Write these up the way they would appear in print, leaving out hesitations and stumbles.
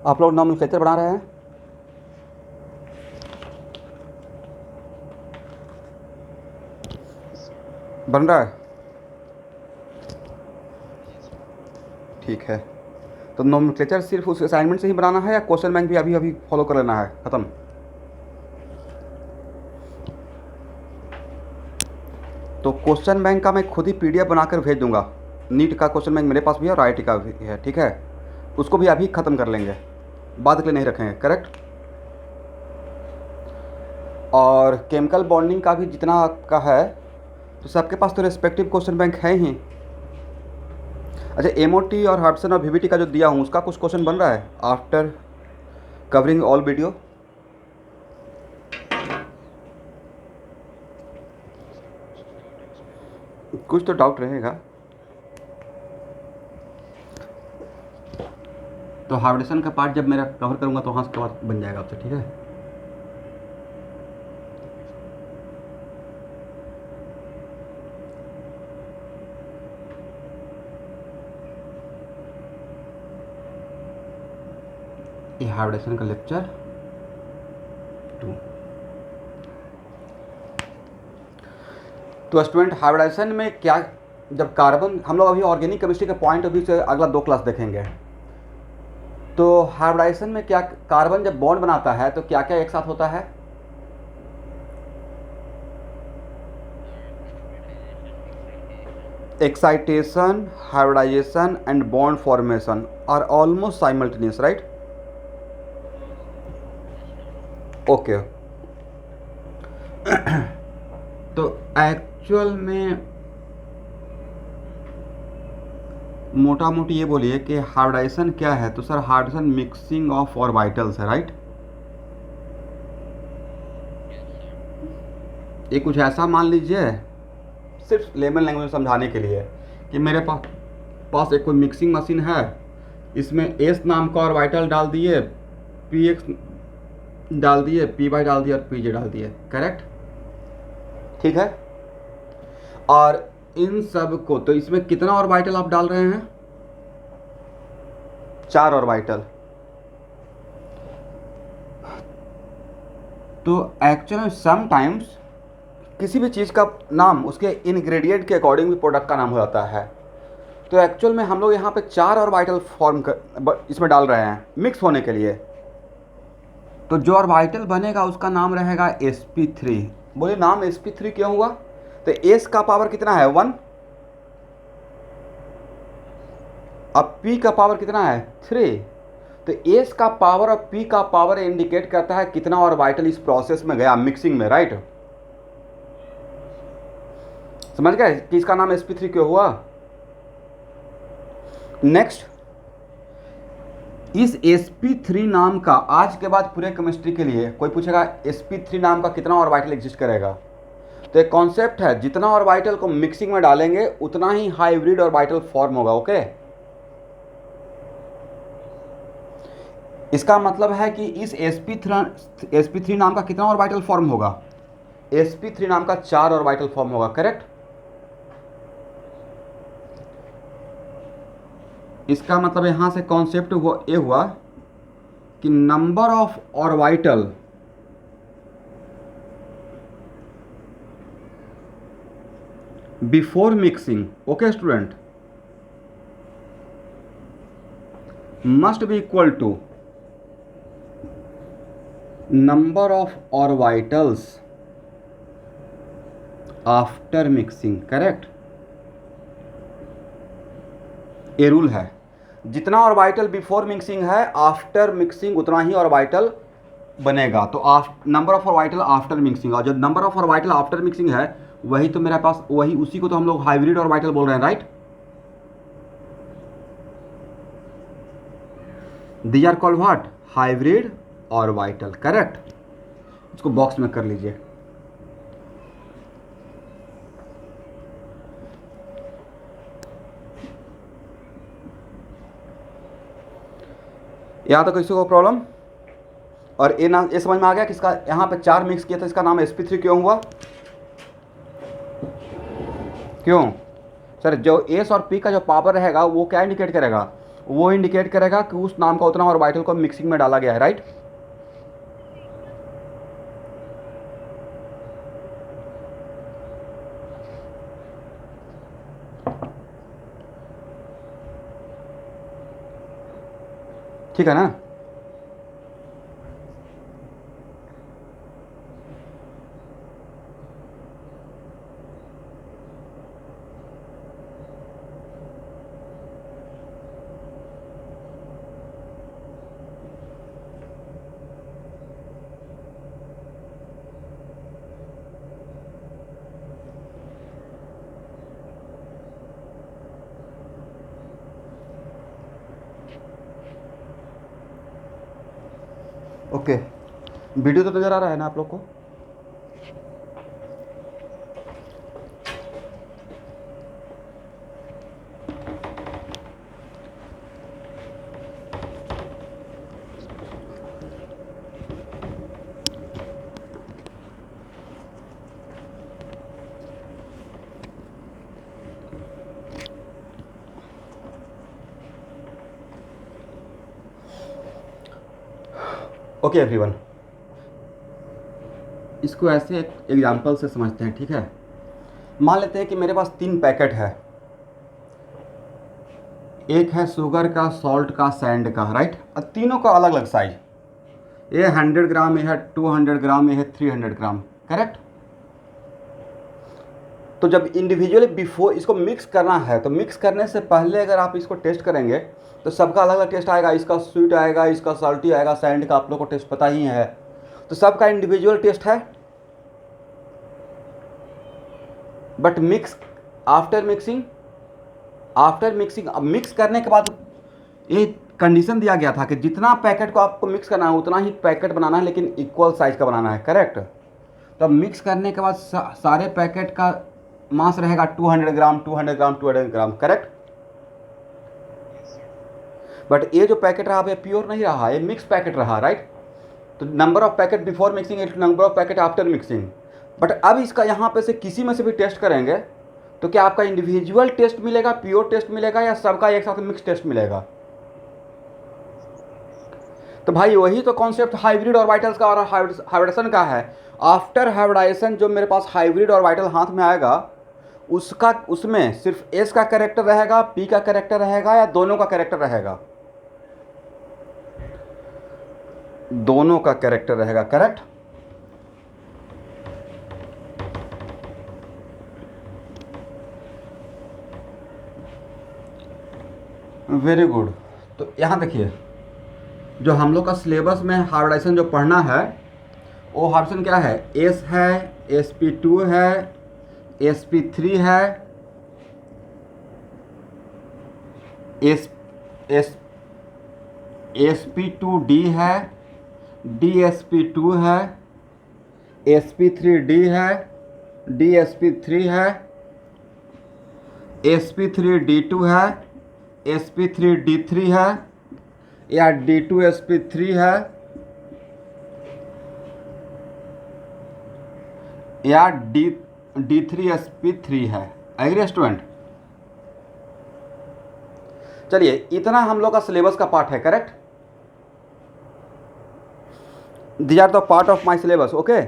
आप लोग नोमेनक्लेचर बना रहे हैं? बन रहा है? ठीक है। तो नोमेनक्लेचर सिर्फ उस असाइनमेंट से ही बनाना है या क्वेश्चन बैंक भी अभी अभी फॉलो कर लेना है ख़त्म? तो क्वेश्चन बैंक का मैं खुद ही पीडीएफ बनाकर भेज दूंगा। नीट का क्वेश्चन बैंक मेरे पास भी है और आईआईटी का भी है, ठीक है? उसको भी अभी ख़त्म कर लेंगे, बाद के लिए नहीं रखेंगे, करेक्ट? और केमिकल बॉन्डिंग का भी जितना आपका है, तो सबके पास तो रेस्पेक्टिव क्वेश्चन बैंक है ही। अच्छा, एमओटी और हार्टसन और वीवीटी का जो दिया हूँ उसका कुछ क्वेश्चन बन रहा है आफ्टर कवरिंग ऑल वीडियो? कुछ तो डाउट रहेगा। तो हार्डसन का पार्ट जब मेरा कवर करूँगा तो वहाँ से बाद बन जाएगा आपसे, ठीक है? ये हार्डसन का लेक्चर 2। तो स्टूडेंट, हाइब्रिडाइजेशन में क्या, जब कार्बन, हम लोग अभी ऑर्गेनिक केमिस्ट्री के पॉइंट ऑफ व्यू से अगला 2 क्लास देखेंगे। तो हाइब्रिडाइजेशन में क्या, कार्बन जब बॉन्ड बनाता है तो क्या क्या एक साथ होता है? Excitation, hybridization and bond formation are almost simultaneous, right? Okay. तो एक्चुअल में मोटा मोटी ये बोलिए कि हार्डाइजेशन क्या है? तो सर, हार्डाइजेशन मिक्सिंग ऑफ ऑर्बिटल्स है, राइट? ये कुछ ऐसा मान लीजिए, सिर्फ लेमन लैंग्वेज में समझाने के लिए, कि मेरे पास एक कोई मिक्सिंग मशीन है, इसमें एस नाम का ऑर्बिटल डाल दिए, पी एक्स डाल दिए, पी वाई डाल दिया और पी जे डाल दिए, करेक्ट? ठीक है। और इन सब को, तो इसमें कितना ऑर्बिटल आप डाल रहे हैं? 4 ऑर्बिटल। तो एक्चुअली समटाइम्स किसी भी चीज़ का नाम उसके इंग्रेडिएंट के अकॉर्डिंग भी प्रोडक्ट का नाम हो जाता है। तो एक्चुअल में हम लोग यहाँ पे 4 ऑर्बिटल फॉर्म कर इसमें डाल रहे हैं मिक्स होने के लिए। तो जो ऑर्बिटल बनेगा उसका नाम रहेगा sp3। बोलिए, नाम sp3 क्यों हुआ? तो s का पावर कितना है? 1। अब p का पावर कितना है? 3। तो s का पावर और p का पावर इंडिकेट करता है कितना ऑर्बिटल इस प्रोसेस में गया, मिक्सिंग में, राइट? समझ गए कि इसका नाम sp3 क्यों हुआ? नेक्स्ट, इस sp3 नाम का आज के बाद पूरे केमिस्ट्री के लिए कोई पूछेगा sp3 नाम का कितना ऑर्बिटल एग्जिस्ट करेगा, तो एक कॉन्सेप्ट है, जितना ऑर्बिटल को मिक्सिंग में डालेंगे उतना ही हाइब्रिड ऑर्बिटल फॉर्म होगा, ओके? इसका मतलब है कि इस sp3 नाम का कितना ऑर्बिटल फॉर्म होगा? sp3 नाम का 4 ऑर्बिटल फॉर्म होगा, करेक्ट? इसका मतलब यहां से कॉन्सेप्ट ये हुआ कि number of orbital before mixing, okay student, must be equal to number of orbitals after mixing, correct? ये रूल है, जितना ऑर्बिटल बिफोर मिक्सिंग है, आफ्टर मिक्सिंग उतना ही ऑर्बिटल बनेगा। तो number of orbital after mixing, और जो number of orbital after mixing है वही तो मेरे पास, वही उसी को तो हम लोग हाइब्रिड ऑर्बिटल बोल रहे हैं, right? These are called what? Hybrid orbital, correct? इसको बॉक्स में कर लीजिए। यहाँ तो किसी को प्रॉब्लम? और ये समझ में आ गया कि इसका यहाँ पे 4 मिक्स किया था, इसका नाम sp3 क्यों हुआ? क्यों सर? जो s और p का जो पावर रहेगा वो क्या इंडिकेट करेगा? वो इंडिकेट करेगा कि उस नाम का उतना ऑर्बिटल को मिक्सिंग में डाला गया है, राइट। ठीक है ना। ओके, वीडियो तो नज़र आ रहा है ना आप लोग को। ओके एवरीवन, इसको ऐसे एक एग्जांपल से समझते हैं, ठीक है। मान लेते हैं कि मेरे पास 3 पैकेट है, एक है शुगर का, सॉल्ट का, सैंड का, राइट। और तीनों का अलग अलग साइज, ये 100 ग्राम, ये है 200 ग्राम, ये है 300 ग्राम, करेक्ट। तो जब इंडिविजुअली बिफोर इसको मिक्स करना है, तो मिक्स करने से पहले अगर आप इसको टेस्ट करेंगे तो सबका अलग अलग टेस्ट आएगा। इसका स्वीट आएगा, इसका सॉल्टी आएगा, सैंड का आप लोग को टेस्ट पता ही है। तो सबका इंडिविजुअल टेस्ट है। बट मिक्स आफ्टर मिक्सिंग, अब मिक्स करने के बाद ये कंडीशन दिया गया था कि जितना पैकेट को आपको मिक्स करना है उतना ही पैकेट बनाना है, लेकिन इक्वल साइज का बनाना है, करेक्ट। तो मिक्स करने के बाद सारे पैकेट का मास रहेगा 200 ग्राम, 200 ग्राम, 200 ग्राम, करेक्ट। बट ये जो पैकेट रहा ये प्योर नहीं रहा, ये मिक्स पैकेट रहा, राइट। तो number of packet before mixing, number of packet after mixing. But अब इसका यहाँ पे से किसी में से भी टेस्ट करेंगे तो क्या आपका इंडिविजुअल टेस्ट मिलेगा, प्योर टेस्ट मिलेगा, या सबका एक साथ मिक्स टेस्ट मिलेगा। तो भाई वही तो कॉन्सेप्ट हाइब्रिड ऑर्बिटल्स का और हाइब्रिडेशन का है। आफ्टर हाइब्रिडाइजेशन जो मेरे पास हाइब्रिड ऑर्बिटल हाथ में आएगा, उसमें सिर्फ एस का कैरेक्टर रहेगा, पी का कैरेक्टर रहेगा, या दोनों का कैरेक्टर रहेगा। दोनों का कैरेक्टर रहेगा, करेक्ट। Very good. तो यहाँ देखिए, जो हम लोग का सिलेबस में हाइब्रिडाइजेशन जो पढ़ना है वो हाइब्रिडेशन क्या है, एस है, sp2 है, sp3 है, sp2d है, dsp2 है, sp3d है, dsp3 है, sp3d2 है, sp3d3 है, या d2sp3 है, या d3sp3 है। Agree student. चलिए, इतना हम लोग का सिलेबस का पार्ट है, correct. These are the part of my syllabus, okay.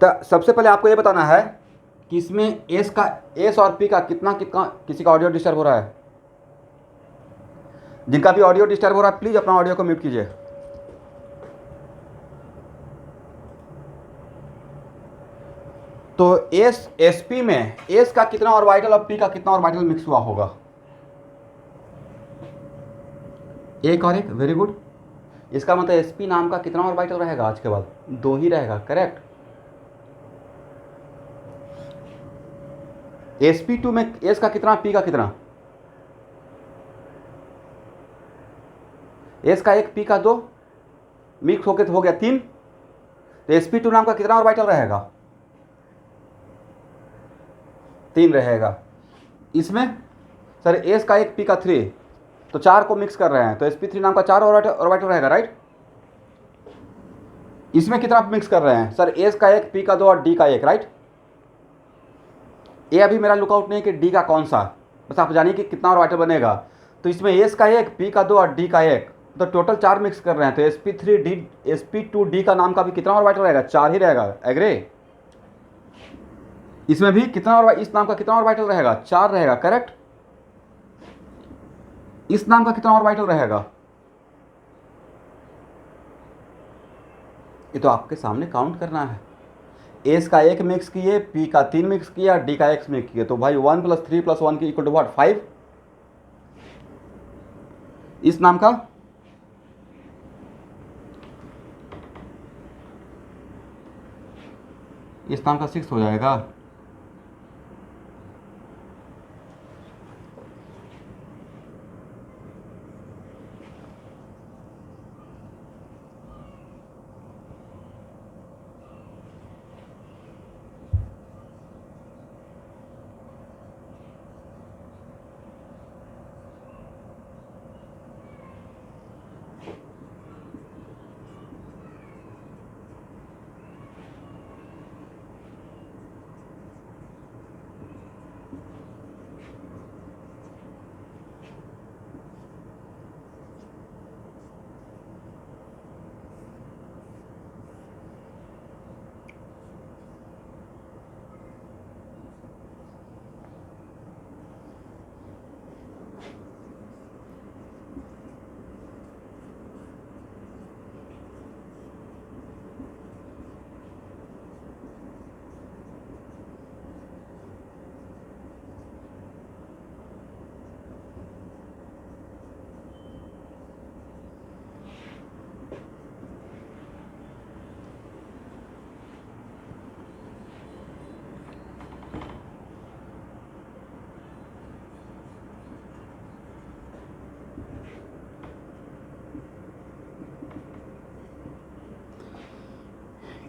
तो सबसे पहले आपको ये बताना है कि इसमें एस और पी का कितना कितना, किसी का ऑडियो डिस्टर्ब हो रहा है? जिनका भी ऑडियो डिस्टर्ब हो रहा है प्लीज अपना ऑडियो को म्यूट कीजिए। तो एसपी में एस का कितना ऑर्बिटल और पी का कितना ऑर्बिटल मिक्स हुआ होगा? एक और एक, वेरी गुड। इसका मतलब एसपी नाम का कितना ऑर्बिटल रहेगा आज के बाद? 2 ही रहेगा, करेक्ट। sp2 में एस का कितना, पी का कितना? एस का 1, पी का 2, मिक्स होके तो हो गया 3। तो sp2 नाम का कितना ऑर्बिटल रहेगा? 3 रहेगा। इसमें सर एस का 1, पी का 3, तो 4 को मिक्स कर रहे हैं, तो sp3 नाम का 4 ऑर्बिटल रहेगा, राइट। इसमें कितना आप मिक्स कर रहे हैं? सर एस का 1, पी का 2 और डी का 1, राइट। ये अभी मेरा लुकआउट नहीं है कि डी का कौन सा, बस आप जानिए कि कितना ऑर्बिटल बनेगा। तो इसमें एस का एक, पी का 2 और डी का एक, तो टोटल 4 मिक्स कर रहे हैं। तो sp3d sp2d का नाम का भी कितना ऑर्बिटल रहेगा? 4 ही रहेगा। एग्री? इसमें भी कितना और इस नाम का कितना ऑर्बिटल रहेगा? 4 रहेगा। करेक्ट? इस नाम का कितना ऑर्बिटल रहेगा? ये तो आपके सामने काउंट करना है। एस का 1 मिक्स किए, पी का 3 मिक्स किया, डी का 1 मिक्स किए, तो भाई 1 + 3 + 1 की इक्वल टू व्हाट? 5। इस नाम का इस नाम का 6 हो जाएगा।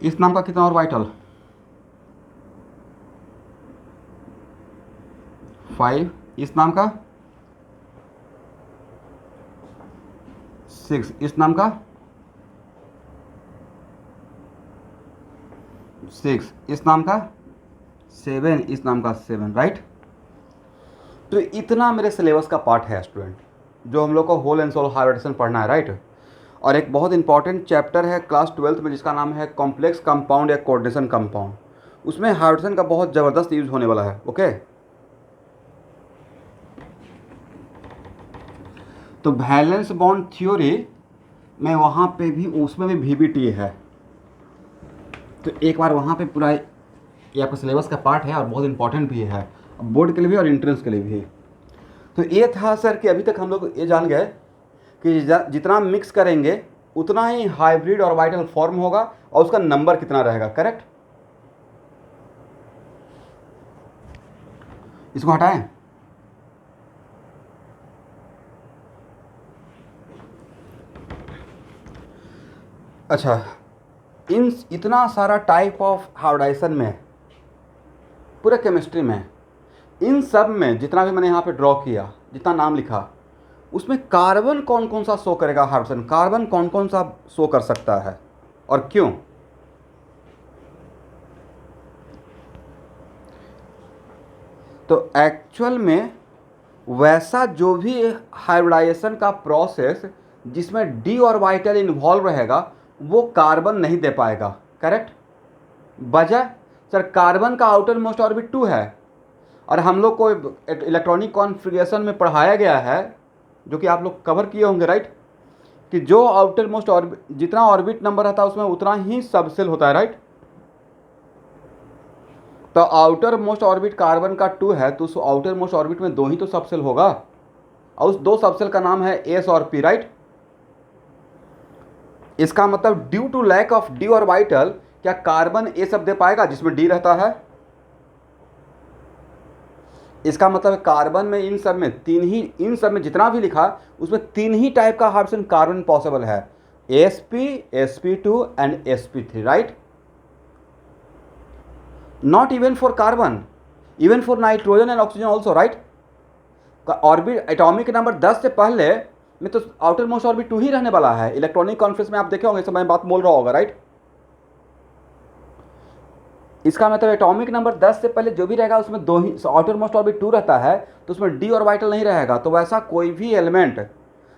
इस नाम का कितना ऑर्बिटल? 5। इस नाम का 6। इस नाम का 6। इस नाम का 7। इस नाम का 7। राइट? तो इतना मेरे सिलेबस का पार्ट है स्टूडेंट, जो हम लोग को होल एंड सोल हाइब्रिडेशन पढ़ना है। राइट? और एक बहुत इंपॉर्टेंट चैप्टर है क्लास 12th में, जिसका नाम है कॉम्प्लेक्स कंपाउंड या कोऑर्डिनेशन कंपाउंड। उसमें हाइब्रिडेशन का बहुत ज़बरदस्त यूज होने वाला है। ओके? तो वैलेंस बॉन्ड थ्योरी में वहाँ पे भी, उसमें भी VBT है। तो एक बार वहाँ पे पूरा ये आपका सिलेबस का पार्ट है और बहुत इंपॉर्टेंट भी है, बोर्ड के लिए भी और एंट्रेंस के लिए भी। तो ये था सर कि अभी तक हम लोग ये जान गए कि जितना मिक्स करेंगे उतना ही हाइब्रिड ऑर्बिटल फॉर्म होगा और उसका नंबर कितना रहेगा। करेक्ट? इसको हटाएं। अच्छा, इतना सारा टाइप ऑफ हाइब्रिडाइजेशन में, पूरे केमिस्ट्री में, इन सब में जितना भी मैंने यहाँ पे ड्रॉ किया, जितना नाम लिखा, उसमें कार्बन कौन कौन सा शो करेगा हाइब्रिडेशन? कार्बन कौन कौन सा शो कर सकता है और क्यों? तो एक्चुअल में वैसा जो भी हाइब्रिडाइजेशन का प्रोसेस जिसमें डी ऑर्बिटल इन्वॉल्व रहेगा वो कार्बन नहीं दे पाएगा। करेक्ट? वजह सर, कार्बन का आउटर मोस्ट ऑर्बिट 2 है और हम लोग को इलेक्ट्रॉनिक कॉन्फ़िगरेशन में पढ़ाया गया है, जो कि आप लोग कवर किए होंगे। राइट? कि जो आउटर मोस्ट ऑर्बिट, जितना ऑर्बिट नंबर रहता है उसमें उतना ही सबसेल होता है। राइट? तो आउटर मोस्ट ऑर्बिट कार्बन का 2 है, तो उस आउटर मोस्ट ऑर्बिट में 2 ही तो सबसेल होगा और उस 2 सबसेल का नाम है एस और पी। राइट? इसका मतलब due to lack of D orbital क्या कार्बन ए सब दे पाएगा जिसमें डी रहता है? इसका मतलब कार्बन में इन सब में जितना भी लिखा उसमें 3 ही टाइप का हाइब्रिडेशन कार्बन पॉसिबल है, sp, sp2 and sp3। Right? Not even for carbon, even for nitrogen and oxygen also. Right? Orbit atomic number 10 से पहले में तो आउटर मोस्ट ऑर्बिट 2 ही रहने वाला है। इलेक्ट्रॉनिक कॉन्फ्रेंस में आप देखे होंगे, समय बात बोल रहा होगा। राइट? इसका मतलब एटॉमिक नंबर 10 से पहले जो भी रहेगा उसमें दो ही आउटरमोस्ट ऑर्बिट 2 रहता है, तो उसमें डी ऑर्बिटल नहीं रहेगा। तो वैसा कोई भी एलिमेंट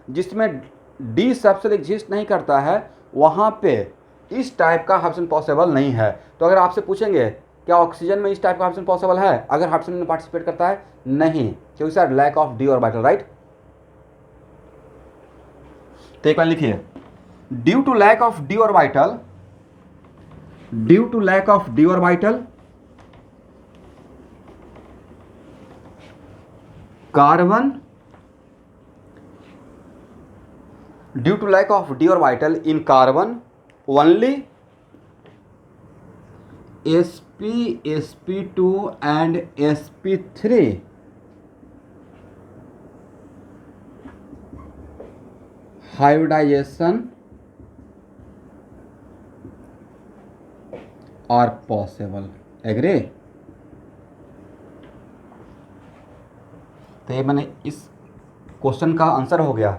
जिसमें डी सबसेल एग्जिस्ट नहीं करता है वहाँ पे इस टाइप का हाइब्रिडेशन पॉसिबल नहीं है। तो अगर आपसे पूछेंगे क्या ऑक्सीजन में इस टाइप का हाइब्रिडेशन पॉसिबल है अगर हाइब्रिडेशन में पार्टिसिपेट करता है, नहीं, क्योंकि sir lack of D orbital, right. तो एक बार लिखिए, due to lack of D orbital, due to lack of D orbital carbon, due to lack of D orbital in carbon only sp sp2 and sp3 hybridization are possible, agree. तो ये मैंने इस question का answer हो गया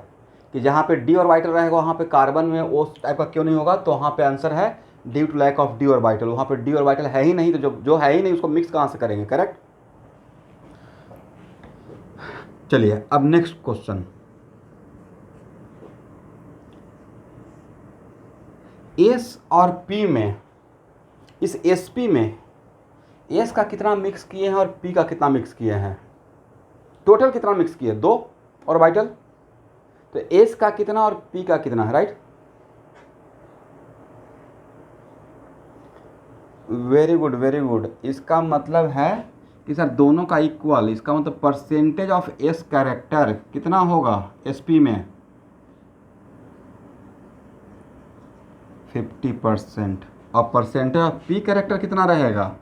कि जहाँ पे डी ऑर्बिटल रहेगा वहाँ पे कार्बन में उस टाइप का क्यों नहीं होगा, तो वहाँ पे आंसर है due to lack of D orbital. वहाँ पे डी ऑर्बिटल है ही नहीं, तो जो है ही नहीं उसको मिक्स कहाँ से करेंगे, करेक्ट। चलिए अब नेक्स्ट क्वेश्चन, एस और पी में, इस एस पी में एस का कितना मिक्स किए हैं और पी का कितना मिक्स किए हैं, टोटल कितना मिक्स किए, 2 ऑर्बिटल। तो एस का कितना और पी का कितना है, right. Very good very good. इसका मतलब है कि सर दोनों का इक्वल, इसका मतलब परसेंटेज ऑफ एस कैरेक्टर कितना होगा एस पी में, 50%। और परसेंटेज ऑफ पी कैरेक्टर कितना रहेगा,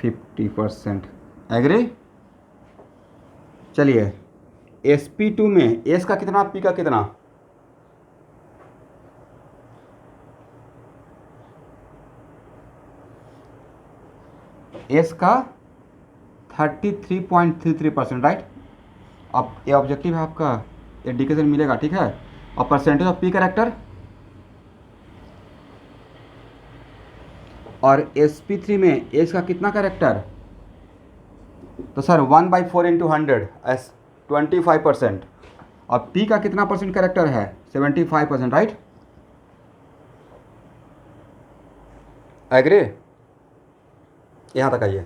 50%, एग्री। चलिए sp2 में s का कितना p का कितना, s का 33.33%, राइट। अब ये ऑब्जेक्टिव है आपका, इंडिकेशन मिलेगा, ठीक है। और परसेंटेज ऑफ p कैरेक्टर, और sp3 में s का कितना कैरेक्टर, तो सर 1/4 × 100 एस 25%। और p का कितना परसेंट कैरेक्टर है, 75%, राइट, एग्री। यहाँ तक आइए,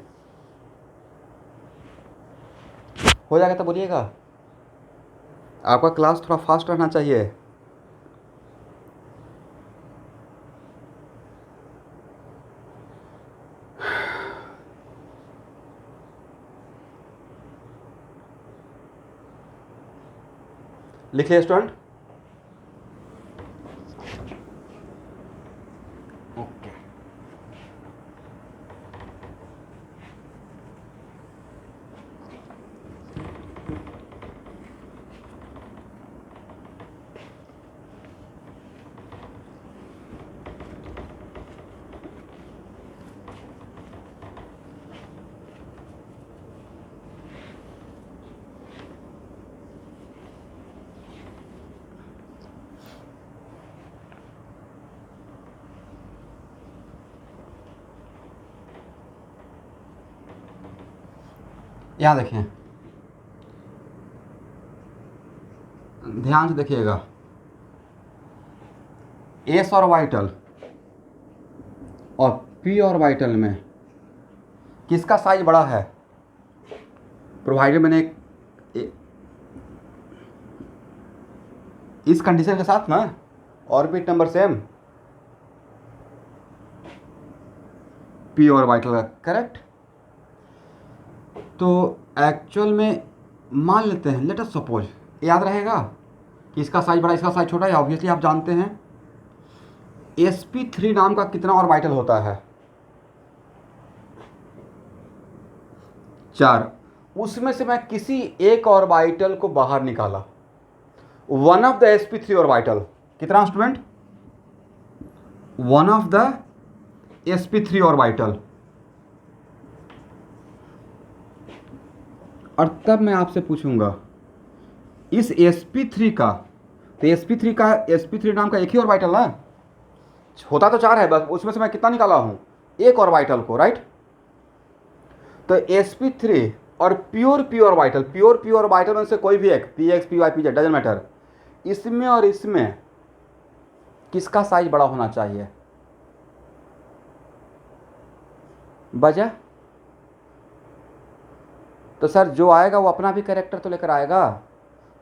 हो जाएगा तो बोलिएगा। आपका क्लास थोड़ा फास्ट रहना चाहिए। लिखिए स्टूडेंट, ओके। यहाँ देखिए, ध्यान से देखिएगा, एस ऑर्बिटल और पी ऑर्बिटल में किसका साइज बड़ा है, प्रोवाइडेड मैंने इस कंडीशन के साथ ना orbit number same P orbital का, करेक्ट। तो एक्चुअल में मान लेते हैं, लेट अस सपोज, याद रहेगा कि इसका साइज बड़ा इसका साइज छोटा है, ऑब्वियसली आप जानते हैं। sp3 नाम का कितना ऑर्बिटल होता है, 4। उसमें से मैं किसी एक ऑर्बिटल को बाहर निकाला, one of the sp3 orbital, कितना student, one of the sp3 orbital. और तब मैं आपसे पूछूंगा इस sp3 का, तो sp3 नाम का एक ही ऑर्बिटल है, होता तो 4 है, बस उसमें से मैं कितना निकाला हूँ, एक ऑर्बिटल को, राइट। तो sp3 और प्योर ऑर्बिटल में से कोई भी एक px py pz doesn't matter, इसमें और इसमें किसका साइज बड़ा होना चाहिए? वजह तो सर जो आएगा वो अपना भी कैरेक्टर तो लेकर आएगा।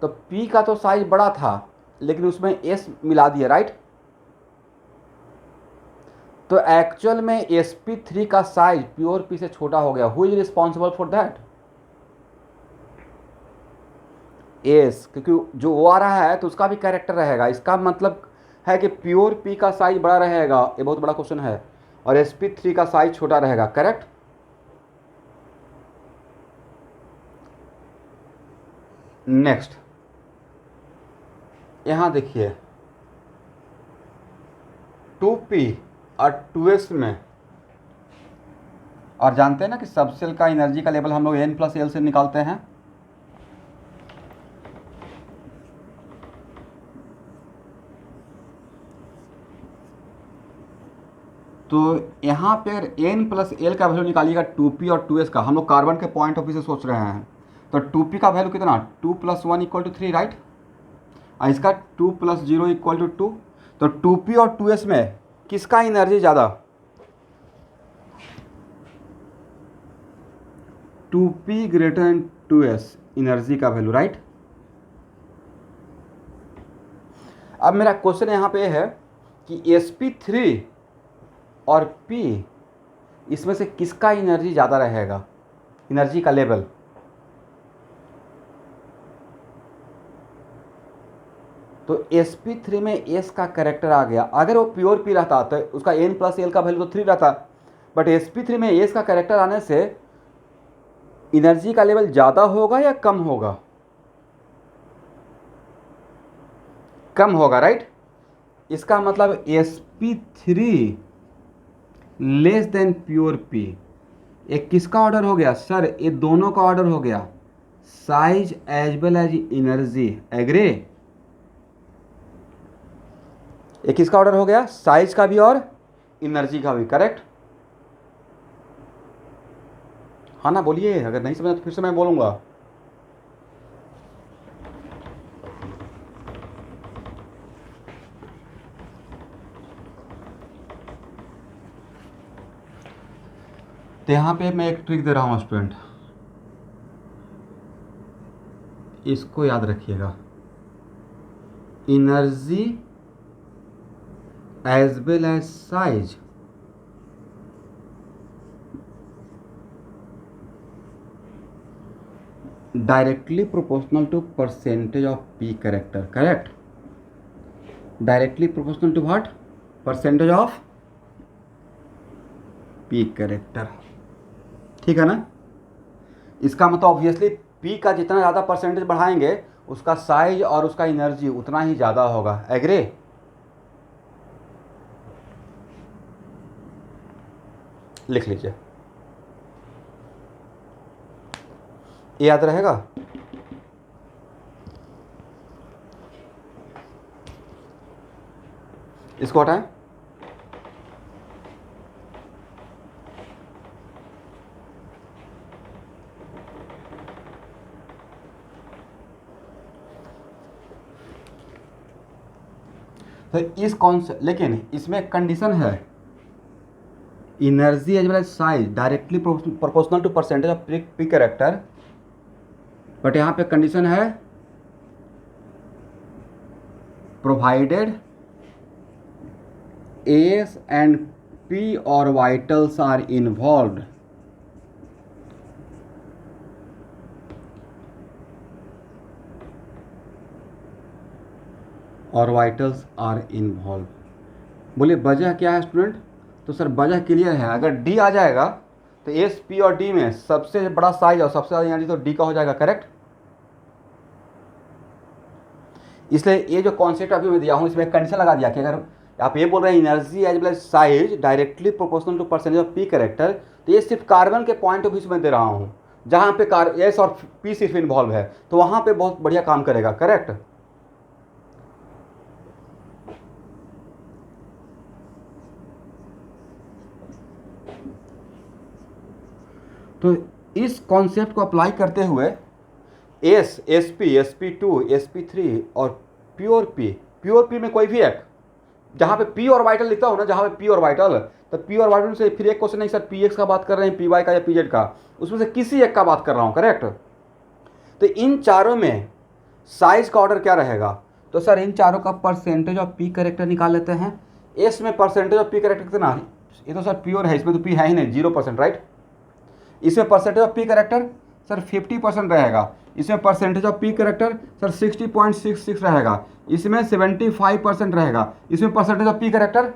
तो p का तो साइज बड़ा था लेकिन उसमें s मिला दिया, राइट। तो एक्चुअल में sp3 का साइज प्योर p से छोटा हो गया। Who is responsible for that? s, क्योंकि जो वो आ रहा है तो उसका भी कैरेक्टर रहेगा। इसका मतलब है कि प्योर p का साइज बड़ा रहेगा, ये बहुत बड़ा क्वेश्चन है, और sp3 का साइज छोटा रहेगा, करेक्ट। नेक्स्ट यहां देखिए 2p और 2s में, और जानते हैं ना कि सब सेल का एनर्जी का लेवल हम लोग n+l से निकालते हैं। तो यहाँ पर n+l का वैल्यू निकालिएगा 2p और 2s का। हम लोग कार्बन के पॉइंट ऑफ व्यू से सोच रहे हैं। तो 2p का वैल्यू कितना, 2 + 1 = 3, राइट। और इसका 2 + 0 = 2। तो 2p और 2s में किसका एनर्जी ज़्यादा? 2p > 2s एनर्जी का वैल्यू, राइट। अब मेरा क्वेश्चन यहाँ पे है कि sp3 और p इसमें से किसका एनर्जी ज़्यादा रहेगा, एनर्जी का लेवल? तो sp3 में s का कैरेक्टर आ गया। अगर वो प्योर p रहता तो उसका n+l का वैल्यू तो 3 रहता, बट sp3 में s का कैरेक्टर आने से एनर्जी का लेवल ज़्यादा होगा या कम होगा? कम होगा, राइट। इसका मतलब sp3 less than pure p, एक किसका ऑर्डर हो गया सर? ये दोनों का ऑर्डर हो गया, size as well as energy, agree. एक किसका ऑर्डर हो गया, साइज का भी और एनर्जी का भी, करेक्ट। हाँ ना, बोलिए, अगर नहीं समझा तो फिर से मैं बोलूंगा। तो यहाँ पे मैं एक ट्रिक दे रहा हूँ स्टूडेंट, इसको याद रखिएगा। Energy as well as size directly proportional to percentage of p character, correct. Directly proportional to what? Percentage of p character, ठीक है ना। इसका मतलब ऑब्वियसली p का जितना ज़्यादा परसेंटेज बढ़ाएंगे उसका साइज और उसका एनर्जी उतना ही ज़्यादा होगा, एग्री। लिख लीजिए, ये याद रहेगा। इसको हटाएं। तो इस कॉन्सेप्ट, लेकिन इसमें कंडीशन है, energy as well as size directly proportional to percentage of p character, but यहाँ पे कंडीशन है provided s and p orbitals are involved। Orbitals are involve. बोलिए वजह क्या है स्टूडेंट? तो सर वजह क्लियर है, अगर डी आ जाएगा तो एस पी और डी में सबसे बड़ा साइज और सबसे ज़्यादा एनर्जी तो डी का हो जाएगा, करेक्ट। इसलिए ये जो कॉन्सेप्ट अभी मैं दिया हूँ इसमें कंडीशन लगा दिया कि अगर आप ये बोल रहे हैं energy as well as size directly proportional to percentage of P character, तो ये सिर्फ कार्बन के पॉइंट ऑफ व्यू से मैं दे रहा हूँ। जहाँ पे एस और पी सिर्फ इन्वॉल्व है तो वहाँ पे बहुत बढ़िया काम करेगा, करेक्ट। तो इस कॉन्सेप्ट को अप्लाई करते हुए एस, sp, sp2, sp3 और प्योर पी में कोई भी एक, जहाँ पे पी ऑर्बिटल लिखता हूँ ना, जहाँ पे पी ऑर्बिटल, तो पी ऑर्बिटल से फिर एक क्वेश्चन नहीं सर पी एक्स का बात कर रहे हैं, पी वाई का या पी जेड का, उसमें से किसी एक का बात कर रहा हूँ, करेक्ट। तो इन चारों में साइज का ऑर्डर क्या रहेगा, तो सर इन चारों का परसेंटेज ऑफ पी कैरेक्टर निकाल लेते हैं। एस में परसेंटेज ऑफ पी कैरेक्टर कितना, ये तो सर प्योर है, इसमें तो पी है ही नहीं, 0%, राइट। इसमें percentage of P character sir 50% रहेगा, इसमें percentage of P character sir 60.66 रहेगा, इसमें 75% रहेगा, इसमें percentage of P character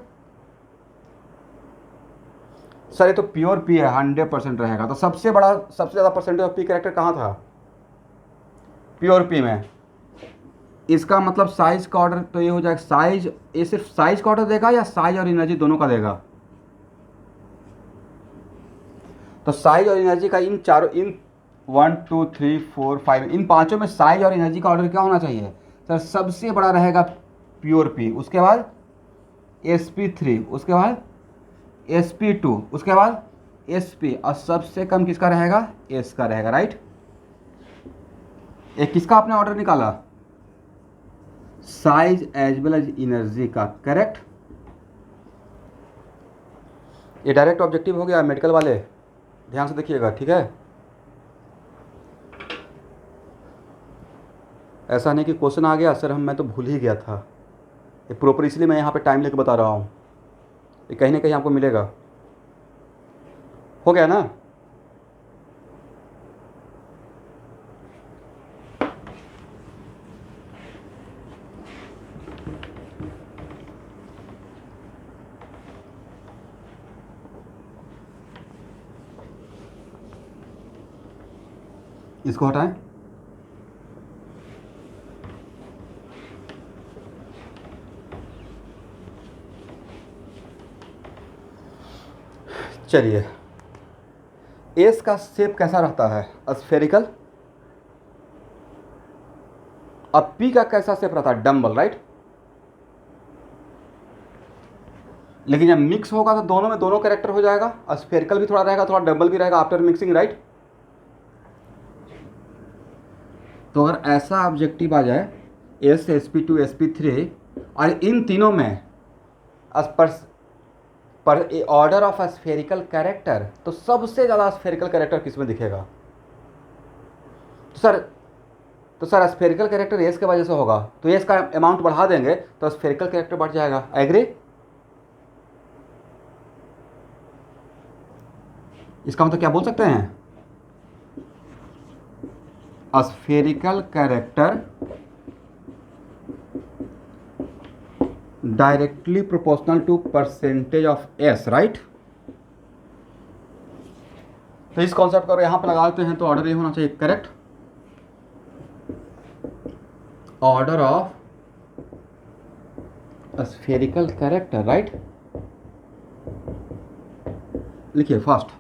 sir ये तो प्योर पी है, 100% रहेगा। तो सबसे ज़्यादा परसेंटेज ऑफ पी कैरेक्टर कहाँ था, प्योर पी में। इसका मतलब साइज का ऑर्डर तो ये हो जाएगा, साइज, ये सिर्फ साइज का ऑर्डर देगा या साइज और एनर्जी दोनों का देगा, तो साइज और एनर्जी का इन चारों, इन 1 2 3 4 5 इन पांचों में साइज और एनर्जी का ऑर्डर क्या होना चाहिए सर, सबसे बड़ा रहेगा प्योर पी, उसके बाद sp3, उसके बाद sp2, उसके बाद sp, और सबसे कम किसका रहेगा, s का रहेगा, राइट। एक किसका आपने ऑर्डर निकाला, size as well as energy का, करेक्ट। ये डायरेक्ट ऑब्जेक्टिव हो गया मेडिकल वाले, ध्यान से देखिएगा, ठीक है। ऐसा नहीं कि क्वेश्चन आ गया सर मैं तो भूल ही गया था, ये प्रॉपर इसलिए मैं यहाँ पे टाइम लेके बता रहा हूँ, ये कहीं ना कहीं आपको मिलेगा। हो गया ना, इसको हटाएं। चलिए, एस का शेप कैसा रहता है, स्फेरिकल। अब पी का कैसा शेप रहता है, डम्बल, राइट। लेकिन जब मिक्स होगा तो दोनों में दोनों कैरेक्टर हो जाएगा, स्फेरिकल भी थोड़ा रहेगा, थोड़ा डम्बल भी रहेगा आफ्टर मिक्सिंग, राइट। तो अगर ऐसा ऑब्जेक्टिव आ जाए एस, sp2, sp3 और इन तीनों में पर ऑर्डर ऑफ स्फेरिकल कैरेक्टर, तो सबसे ज़्यादा स्फेरिकल कैरेक्टर किस में दिखेगा, तो सर स्फेरिकल कैरेक्टर एस के वजह से होगा, तो एस का अमाउंट बढ़ा देंगे तो स्फेरिकल कैरेक्टर बढ़ जाएगा, एग्री। इसका मतलब क्या बोल सकते हैं, spherical character directly proportional to percentage of S, right. तो इस कॉन्सेप्ट को यहां पर लगा देते हैं तो ऑर्डर ये होना चाहिए, correct. Order of spherical character, right. लिखिए फास्ट।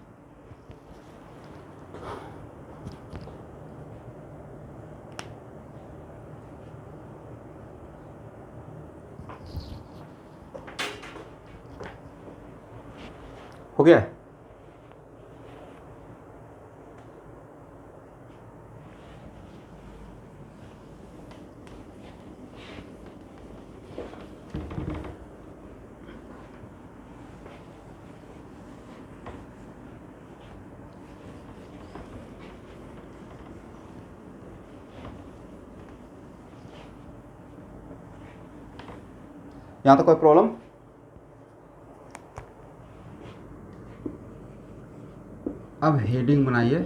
हो गया, यहां तो कोई प्रॉब्लम। अब हेडिंग बनाइए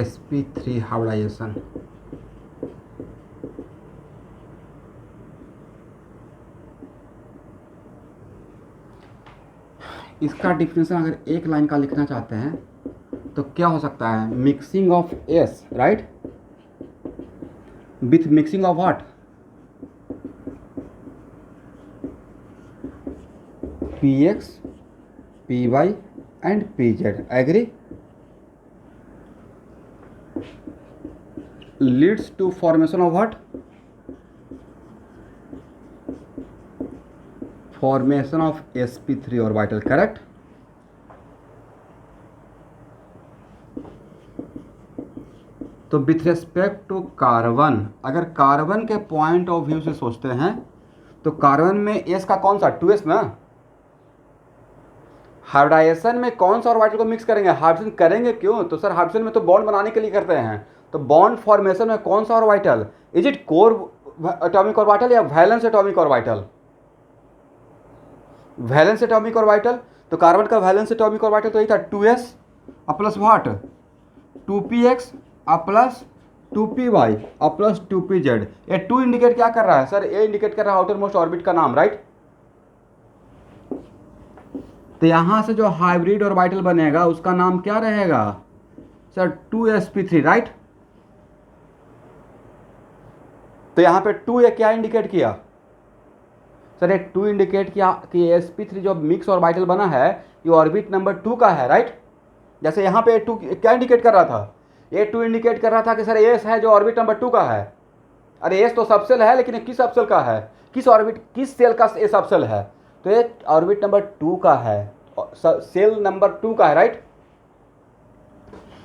sp3 हाइब्रिडाइजेशन। इसका डिफिनेशन अगर एक लाइन का लिखना चाहते हैं तो क्या हो सकता है, mixing of S, right, with mixing of what, px, py and pz, agree, leads to formation of what, formation of sp3 orbital, correct। तो विथ रेस्पेक्ट टू कार्बन, अगर कार्बन के पॉइंट ऑफ व्यू से सोचते हैं तो carbon में S का कौन सा 2s ना। हाइब्रिडाइजेशन में कौन सा ऑर्बिटल को मिक्स करेंगे, हाइब्रिडेशन करेंगे क्यों, तो सर हाइब्रिडेशन में तो बॉन्ड बनाने के लिए करते हैं। तो बॉन्ड फॉर्मेशन में कौन सा orbital, is it core atomic orbital या valence atomic orbital, valence atomic orbital. तो कार्बन का वैलेंस एटॉमिक ऑर्बिटल तो यही था 2s plus what 2px plus 2py plus 2pz। ये 2 इंडिकेट क्या कर रहा है सर, ए इंडिकेट कर रहा है आउटर मोस्ट ऑर्बिट का नाम, राइट। तो यहां से जो हाइब्रिड ऑर्बिटल बनेगा उसका नाम क्या रहेगा सर 2sp3, राइट। तो यहां पे 2 ये क्या इंडिकेट किया सर, ये 2 इंडिकेट किया कि sp3 जो मिक्स ऑर्बिटल बना है ये ऑर्बिट नंबर 2 का है, राइट। जैसे यहाँ पे 2 क्या इंडिकेट कर रहा था, ये 2 इंडिकेट कर रहा था कि सर एस है जो ऑर्बिट नंबर 2 का है। अरे एस तो सबसेल है लेकिन किस सबसेल का है, किस ऑर्बिट किस सेल का ए सबसेल है, तो ये ऑर्बिट नंबर 2 का है, सेल नंबर 2 का है, राइट।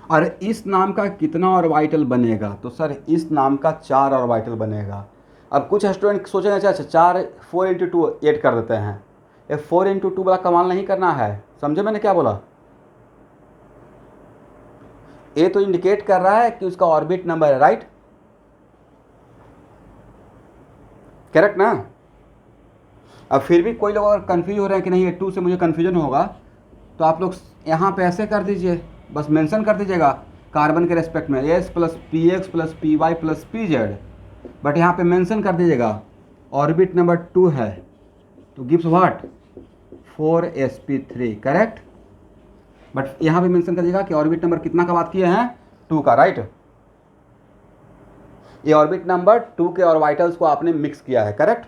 और इस नाम का कितना ऑर्बिटल बनेगा, तो सर इस नाम का 4 ऑर्बिटल बनेगा। अब कुछ स्टूडेंट सोचेंगे अच्छा 4 4 × 2 8 कर देते हैं, ये 4 × 2 वाला कमाल नहीं करना है, समझे मैंने क्या बोला। ये तो इंडिकेट कर रहा है कि उसका ऑर्बिट नंबर है, राइट, करेक्ट ना। अब फिर भी कोई लोग अगर कंफ्यूज हो रहे हैं कि नहीं ये 2 से मुझे कन्फ्यूजन होगा, तो आप लोग यहाँ पे ऐसे कर दीजिए, बस मेंशन कर दीजिएगा कार्बन के रेस्पेक्ट में s plus P X plus P Y plus P Z, but यहाँ पे मेंशन कर दीजिएगा ऑर्बिट नंबर 2 है, तो gives what 4sp3, correct. But यहाँ पे मेंशन कर दीजिएगा कि ऑर्बिट नंबर कितना का बात किए हैं 2 का, राइट। ये ऑर्बिट नंबर 2 के ऑर्बिटल्स को आपने मिक्स किया है, करेक्ट।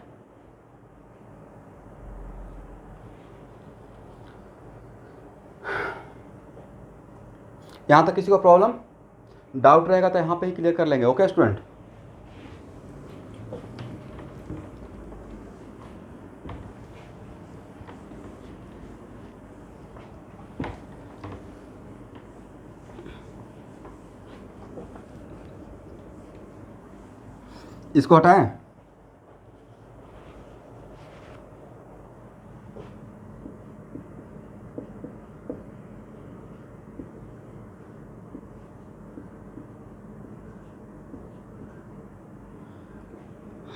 यहां तक किसी को प्रॉब्लम डाउट रहेगा तो यहां पे ही क्लियर कर लेंगे, ओके स्टूडेंट। इसको हटाएं,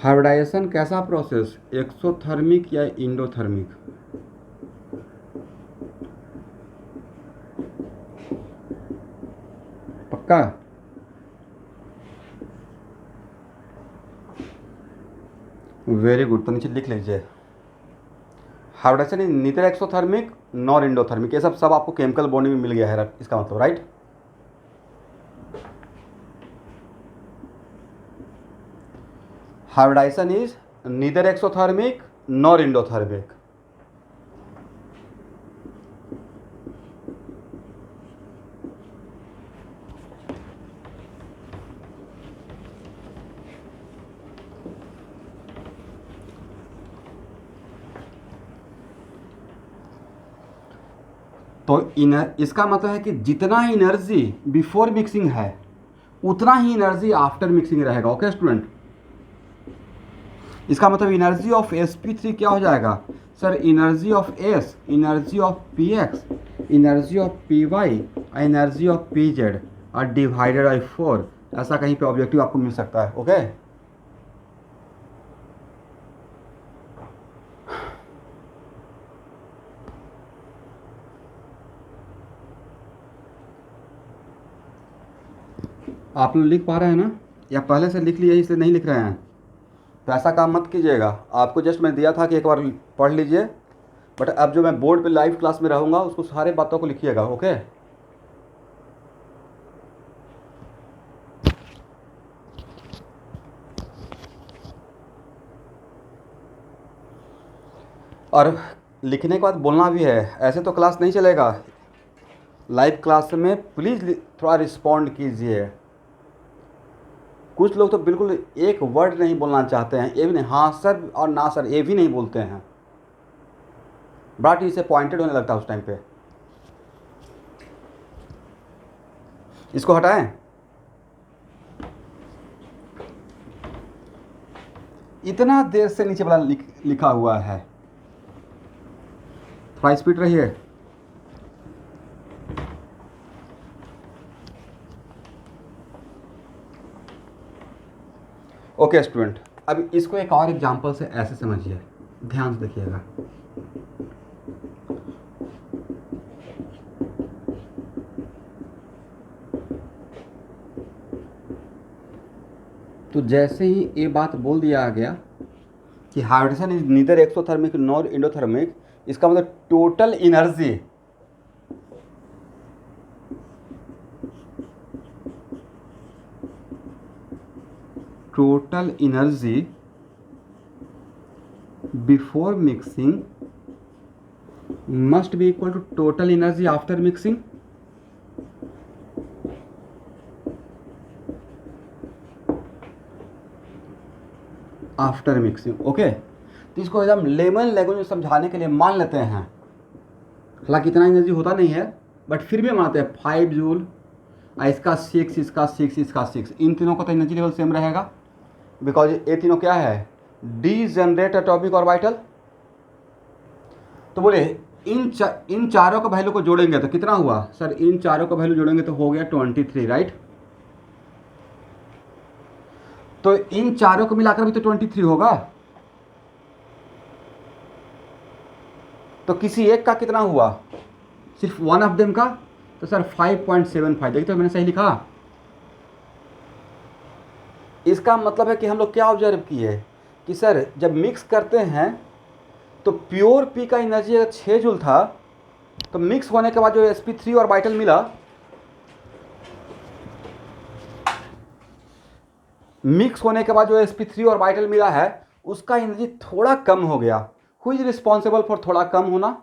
हाइब्रिडाइजेशन कैसा प्रोसेस, एक्सोथर्मिक या इंडोथर्मिक, पक्का। वेरी गुड, तो नीचे लिख लीजिए hybridization is neither exothermic nor endothermic, ये सब आपको केमिकल बॉन्डिंग में मिल गया है, इसका मतलब, right. Hybridization is neither exothermic nor endothermic. तो इसका मतलब है कि जितना एनर्जी बिफोर मिक्सिंग है उतना ही एनर्जी आफ्टर मिक्सिंग रहेगा, ओके स्टूडेंट। इसका मतलब एनर्जी ऑफ sp3 क्या हो जाएगा sir, energy of s, energy of px, energy of py, energy of pz और डिवाइडेड बाई 4, ऐसा कहीं पे ऑब्जेक्टिव आपको मिल सकता है, ओके। आप लोग लिख पा रहे हैं ना, या पहले से लिख लिए इसलिए नहीं लिख रहे हैं, तो ऐसा काम मत कीजिएगा। आपको जस्ट मैं दिया था कि एक बार पढ़ लीजिए, बट अब जो मैं बोर्ड पे लाइव क्लास में रहूँगा उसको सारे बातों को लिखिएगा, ओके। और लिखने के बाद बोलना भी है, ऐसे तो क्लास नहीं चलेगा। लाइव क्लास में प्लीज़ थोड़ा रिस्पॉन्ड कीजिए। कुछ लोग तो बिल्कुल एक वर्ड नहीं बोलना चाहते हैं, ये भी नहीं, हाँ सर और ना सर ये भी नहीं बोलते हैं, बड़ा डिसअपॉइंटेड होने लगता है उस टाइम पे। इसको हटाएं, इतना देर से नीचे वाला लिखा हुआ है। थोड़ा स्पीड रहिए। ओके स्टूडेंट, अब इसको एक और एग्जांपल से ऐसे समझिए, ध्यान से देखिएगा। तो जैसे ही ये बात बोल दिया गया कि hydrogen is neither exothermic nor endothermic, इसका मतलब total energy before mixing must be equal to total energy after mixing. After mixing, okay. तो इसको एकदम लेमन लैंग्वेज में समझाने के लिए मान लेते हैं, हालांकि इतना एनर्जी होता नहीं है बट फिर भी मानते हैं 5 जूल, इसका 6, इसका 6, इसका 6, इन तीनों का तो एनर्जी लेवल सेम रहेगा बिकॉज ये तीनों क्या है, डीजनरेट एटॉमिक ऑर्बिटल। तो बोले इन चारों का वैल्यू को जोड़ेंगे तो कितना हुआ सर, इन चारों का वैल्यू जोड़ेंगे तो हो गया 23, राइट। तो इन चारों को मिलाकर भी तो 23 होगा। तो किसी एक का कितना हुआ, सिर्फ वन ऑफ देम का, तो सर 5.75। देखिए तो मैंने सही लिखा। इसका मतलब है कि हम लोग क्या ऑब्जर्व किए कि सर जब मिक्स करते हैं तो प्योर पी का एनर्जी अगर 6 जूल था, तो मिक्स होने के बाद जो sp3 ऑर्बिटल मिला, मिक्स होने के बाद जो sp3 ऑर्बिटल मिला है उसका एनर्जी थोड़ा कम हो गया। हु इज रिस्पॉन्सिबल फॉर थोड़ा कम होना,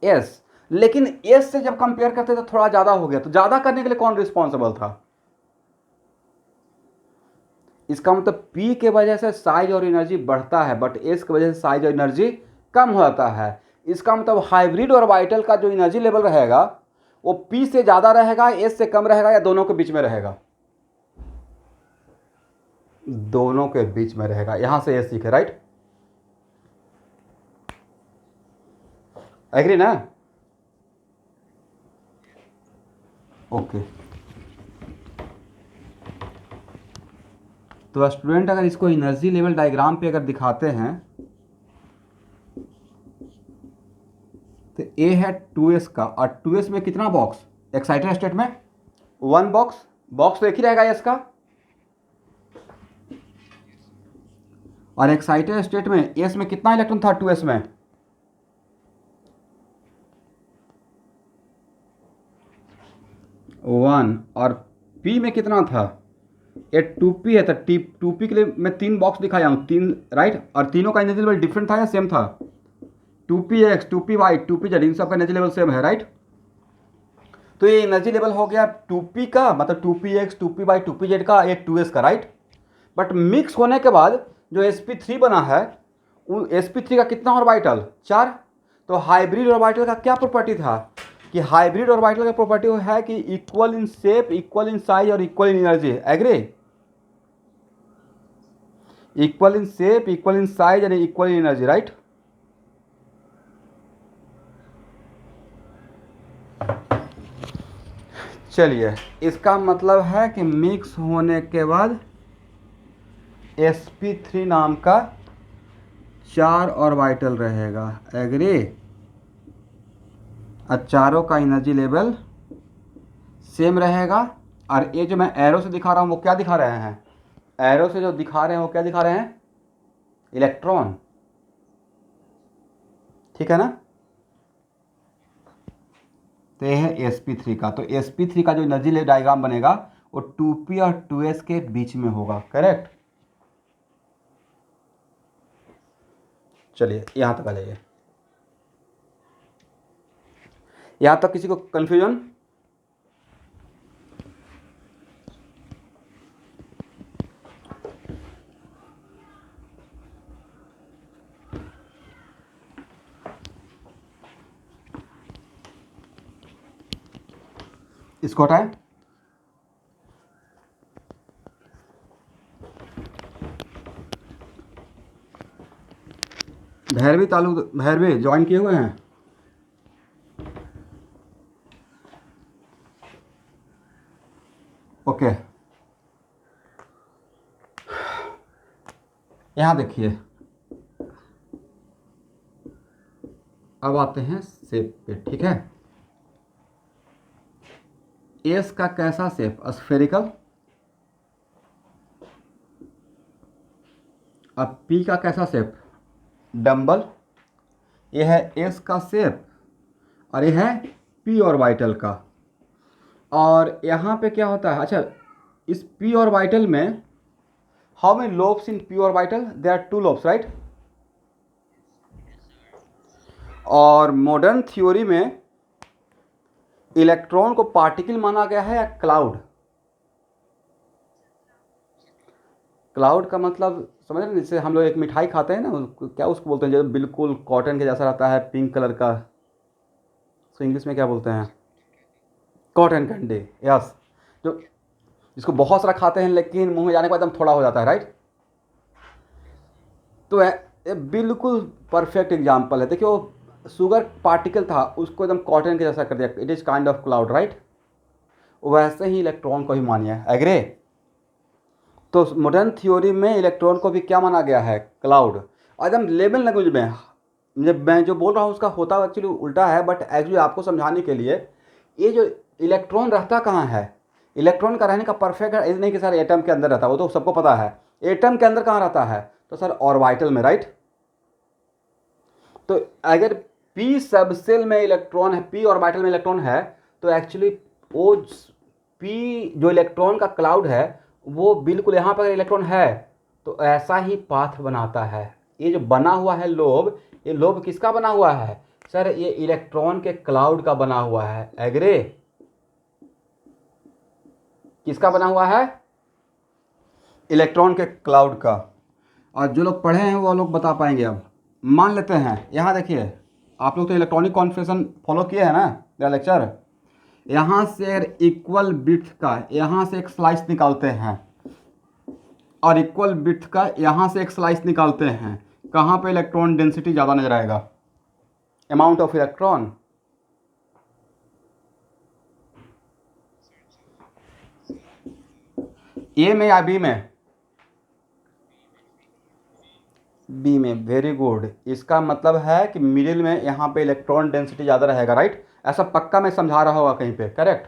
एस। लेकिन एस से जब कंपेयर करते तो थोड़ा ज्यादा हो गया, तो ज्यादा करने के लिए कौन रिस्पॉन्सिबल था। इसका मतलब P के वजह से साइज और एनर्जी बढ़ता है बट S की वजह से साइज और एनर्जी कम हो जाता है। इसका मतलब हाइब्रिड ऑर्बिटल का जो एनर्जी लेवल रहेगा वो P से ज़्यादा रहेगा, S से कम रहेगा, या दोनों के बीच में रहेगा, दोनों के बीच में रहेगा। यहां से ये सीखे, राइट, एग्री ना, ओके। तो स्टूडेंट अगर इसको एनर्जी लेवल डायग्राम पे अगर दिखाते हैं तो ए है 2s का, और 2s में कितना बॉक्स, एक्साइटेड स्टेट में 1 बॉक्स, बॉक्स तो एक ही रहेगा एस का, और एक्साइटेड स्टेट में एस में कितना इलेक्ट्रॉन था 2s में, 1, और p में कितना था, ये 2p है, तो 2p के लिए मैं 3 बॉक्स दिखाया हूँ, 3, राइट, और तीनों का एनर्जी लेवल डिफरेंट था या सेम था, 2px 2py 2pz, इन सब का एनर्जी लेवल सेम है, राइट। तो ये एनर्जी लेवल हो गया 2p का, मतलब 2px 2py 2pz का, एक 2s का, राइट। बट मिक्स होने के बाद जो sp3 बना है, sp3 का कितना ऑर्बिटल, 4। तो हाइब्रिड ऑर्बिटल का क्या प्रॉपर्टी था कि हाइब्रिड ऑर्बिटल का प्रॉपर्टी है कि equal in shape, equal in size और equal in energy, agree. Equal in shape, equal in size and equal in energy, right. चलिए, इसका मतलब है कि मिक्स होने के बाद sp3 नाम का 4 ऑर्बिटल रहेगा, एग्री। और चारों का एनर्जी लेवल सेम रहेगा। और ये जो मैं एरो से दिखा रहा हूँ वो क्या दिखा रहे हैं, एरो से जो दिखा रहे हैं वो क्या दिखा रहे हैं, इलेक्ट्रॉन, ठीक है ना। तो ये है sp3 का, तो sp3 का जो एनर्जी लेवल डायग्राम बनेगा वो 2p और 2s के बीच में होगा, करेक्ट। चलिए यहां तक आ जाइए, यहां तक किसी को कंफ्यूजन, इसको हटाएं। भैरवी ज्वाइन किए हुए हैं? ओके, यहाँ देखिए, अब आते हैं शेप पे, ठीक है। एस का कैसा शेप? स्फेरिकल। अब पी का कैसा शेप? डम्बल। ये है एस का शेप और ये है पी ऑर्बिटल का। और यहाँ पे क्या होता है, अच्छा, इस पी ऑर्बिटल में how many lobes in P orbital? There are 2 lobes, right. और मॉडर्न थ्योरी में इलेक्ट्रॉन को पार्टिकल माना गया है या क्लाउड? क्लाउड का मतलब समझ रहे हैं, जैसे हम लोग एक मिठाई खाते हैं ना, क्या उसको बोलते हैं, जो बिल्कुल कॉटन के जैसा रहता है, पिंक कलर का, तो इंग्लिश में क्या बोलते हैं? Cotton candy, yes. जो जिसको बहुत सारा खाते हैं लेकिन मुंह में जाने के बाद एकदम थोड़ा हो जाता है, राइट। तो ये बिल्कुल परफेक्ट एग्जाम्पल है। देखिए, वो शुगर पार्टिकल था, उसको एकदम कॉटन के जैसा कर दिया, it is kind of cloud, right. वैसे ही इलेक्ट्रॉन को भी मानिए, एग्री। तो मॉडर्न थ्योरी में इलेक्ट्रॉन को भी क्या माना गया है? क्लाउड। और एकदम लेमन लैंग्वेज में मैं जो बोल रहा हूँ उसका होता एक्चुअली उल्टा है, बट एक्चुअली आपको समझाने के लिए, ये जो इलेक्ट्रॉन रहता कहाँ है? इलेक्ट्रॉन का रहने का परफेक्ट है नहीं कि सर एटम के अंदर रहता है, वो तो सबको पता है। एटम के अंदर कहाँ रहता है? तो सर ऑर्बिटल में, राइट। तो अगर पी सबसेल में इलेक्ट्रॉन है, पी ऑर्बिटल में इलेक्ट्रॉन है, तो एक्चुअली वो पी जो इलेक्ट्रॉन का क्लाउड है, वो बिल्कुल यहाँ पर इलेक्ट्रॉन है तो ऐसा ही पाथ बनाता है। ये जो बना हुआ है लोब, ये लोब किसका बना हुआ है? सर ये इलेक्ट्रॉन के क्लाउड का बना हुआ है, एग्री। किसका बना हुआ है? इलेक्ट्रॉन के क्लाउड का। और जो लोग पढ़े हैं वो लोग बता पाएंगे। अब मान लेते हैं, यहाँ देखिए, आप लोग तो इलेक्ट्रॉनिक कॉन्फ़िगरेशन फॉलो किए हैं ना, मेरा लेक्चर। यहाँ से इक्वल बिट्स का यहाँ से एक स्लाइस निकालते हैं और इक्वल बिट्स का यहाँ से एक स्लाइस निकालते हैं, कहाँ पे इलेक्ट्रॉन डेंसिटी ज़्यादा नजर आएगा? Amount of electron. ए में या बी में? बी में, वेरी गुड। इसका मतलब है कि मिडिल में यहाँ पे इलेक्ट्रॉन डेंसिटी ज़्यादा रहेगा, राइट। ऐसा पक्का मैं समझा रहा होगा कहीं पे, करेक्ट।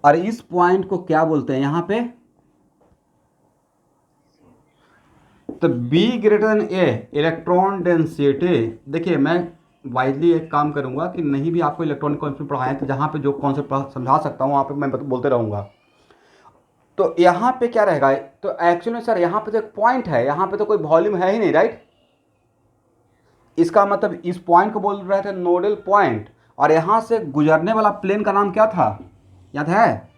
और इस पॉइंट को क्या बोलते हैं यहाँ पे? तो be greater than A electron density. देखिए, मैं वाइडली एक काम करूँगा कि नहीं भी आपको इलेक्ट्रॉनिक कॉन्सेप्ट पढ़ाएं, तो जहाँ पे जो कॉन्सेप्ट समझा सकता हूँ वहाँ पे मैं बोलते रहूँगा। तो यहाँ पे क्या रहेगा? तो एक्चुअली सर यहाँ पे तो एक पॉइंट है, यहाँ पे तो कोई वॉल्यूम है ही नहीं, राइट। इसका मतलब इस पॉइंट को बोल रहे थे नोडल पॉइंट, और यहाँ से गुजरने वाला प्लेन का नाम क्या था, याद है?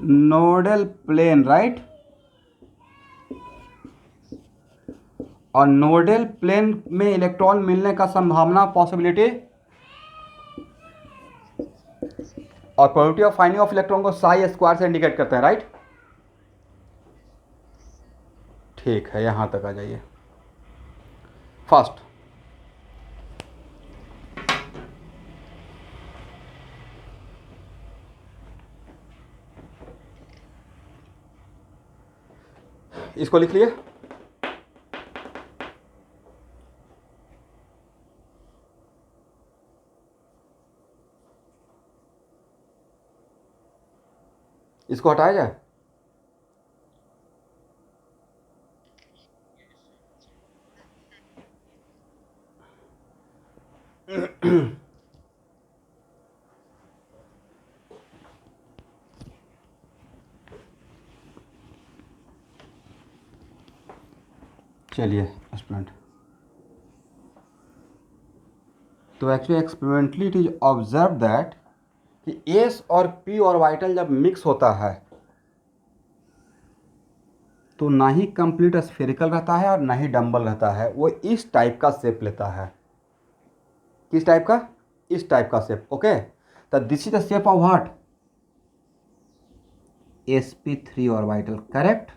Nodal plane, right. और नोडल प्लेन में इलेक्ट्रॉन मिलने का संभावना, पॉसिबिलिटी, और probability of finding of electron को साई स्क्वायर से इंडिकेट करते हैं, राइट। ठीक है, यहां तक आ जाइए। फर्स्ट, इसको लिख लिए। इसको हटाया जाए। चलिए स्टूडेंट, तो actually experimentally it is observe that कि एस और पी ऑर्बिटल जब मिक्स होता है तो ना ही कंप्लीट स्फेरिकल रहता है और ना ही डम्बल रहता है, वो इस टाइप का शेप लेता है। किस टाइप का? इस टाइप का शेप, ओके। तो this is the shape of what? sp3 orbital, correct.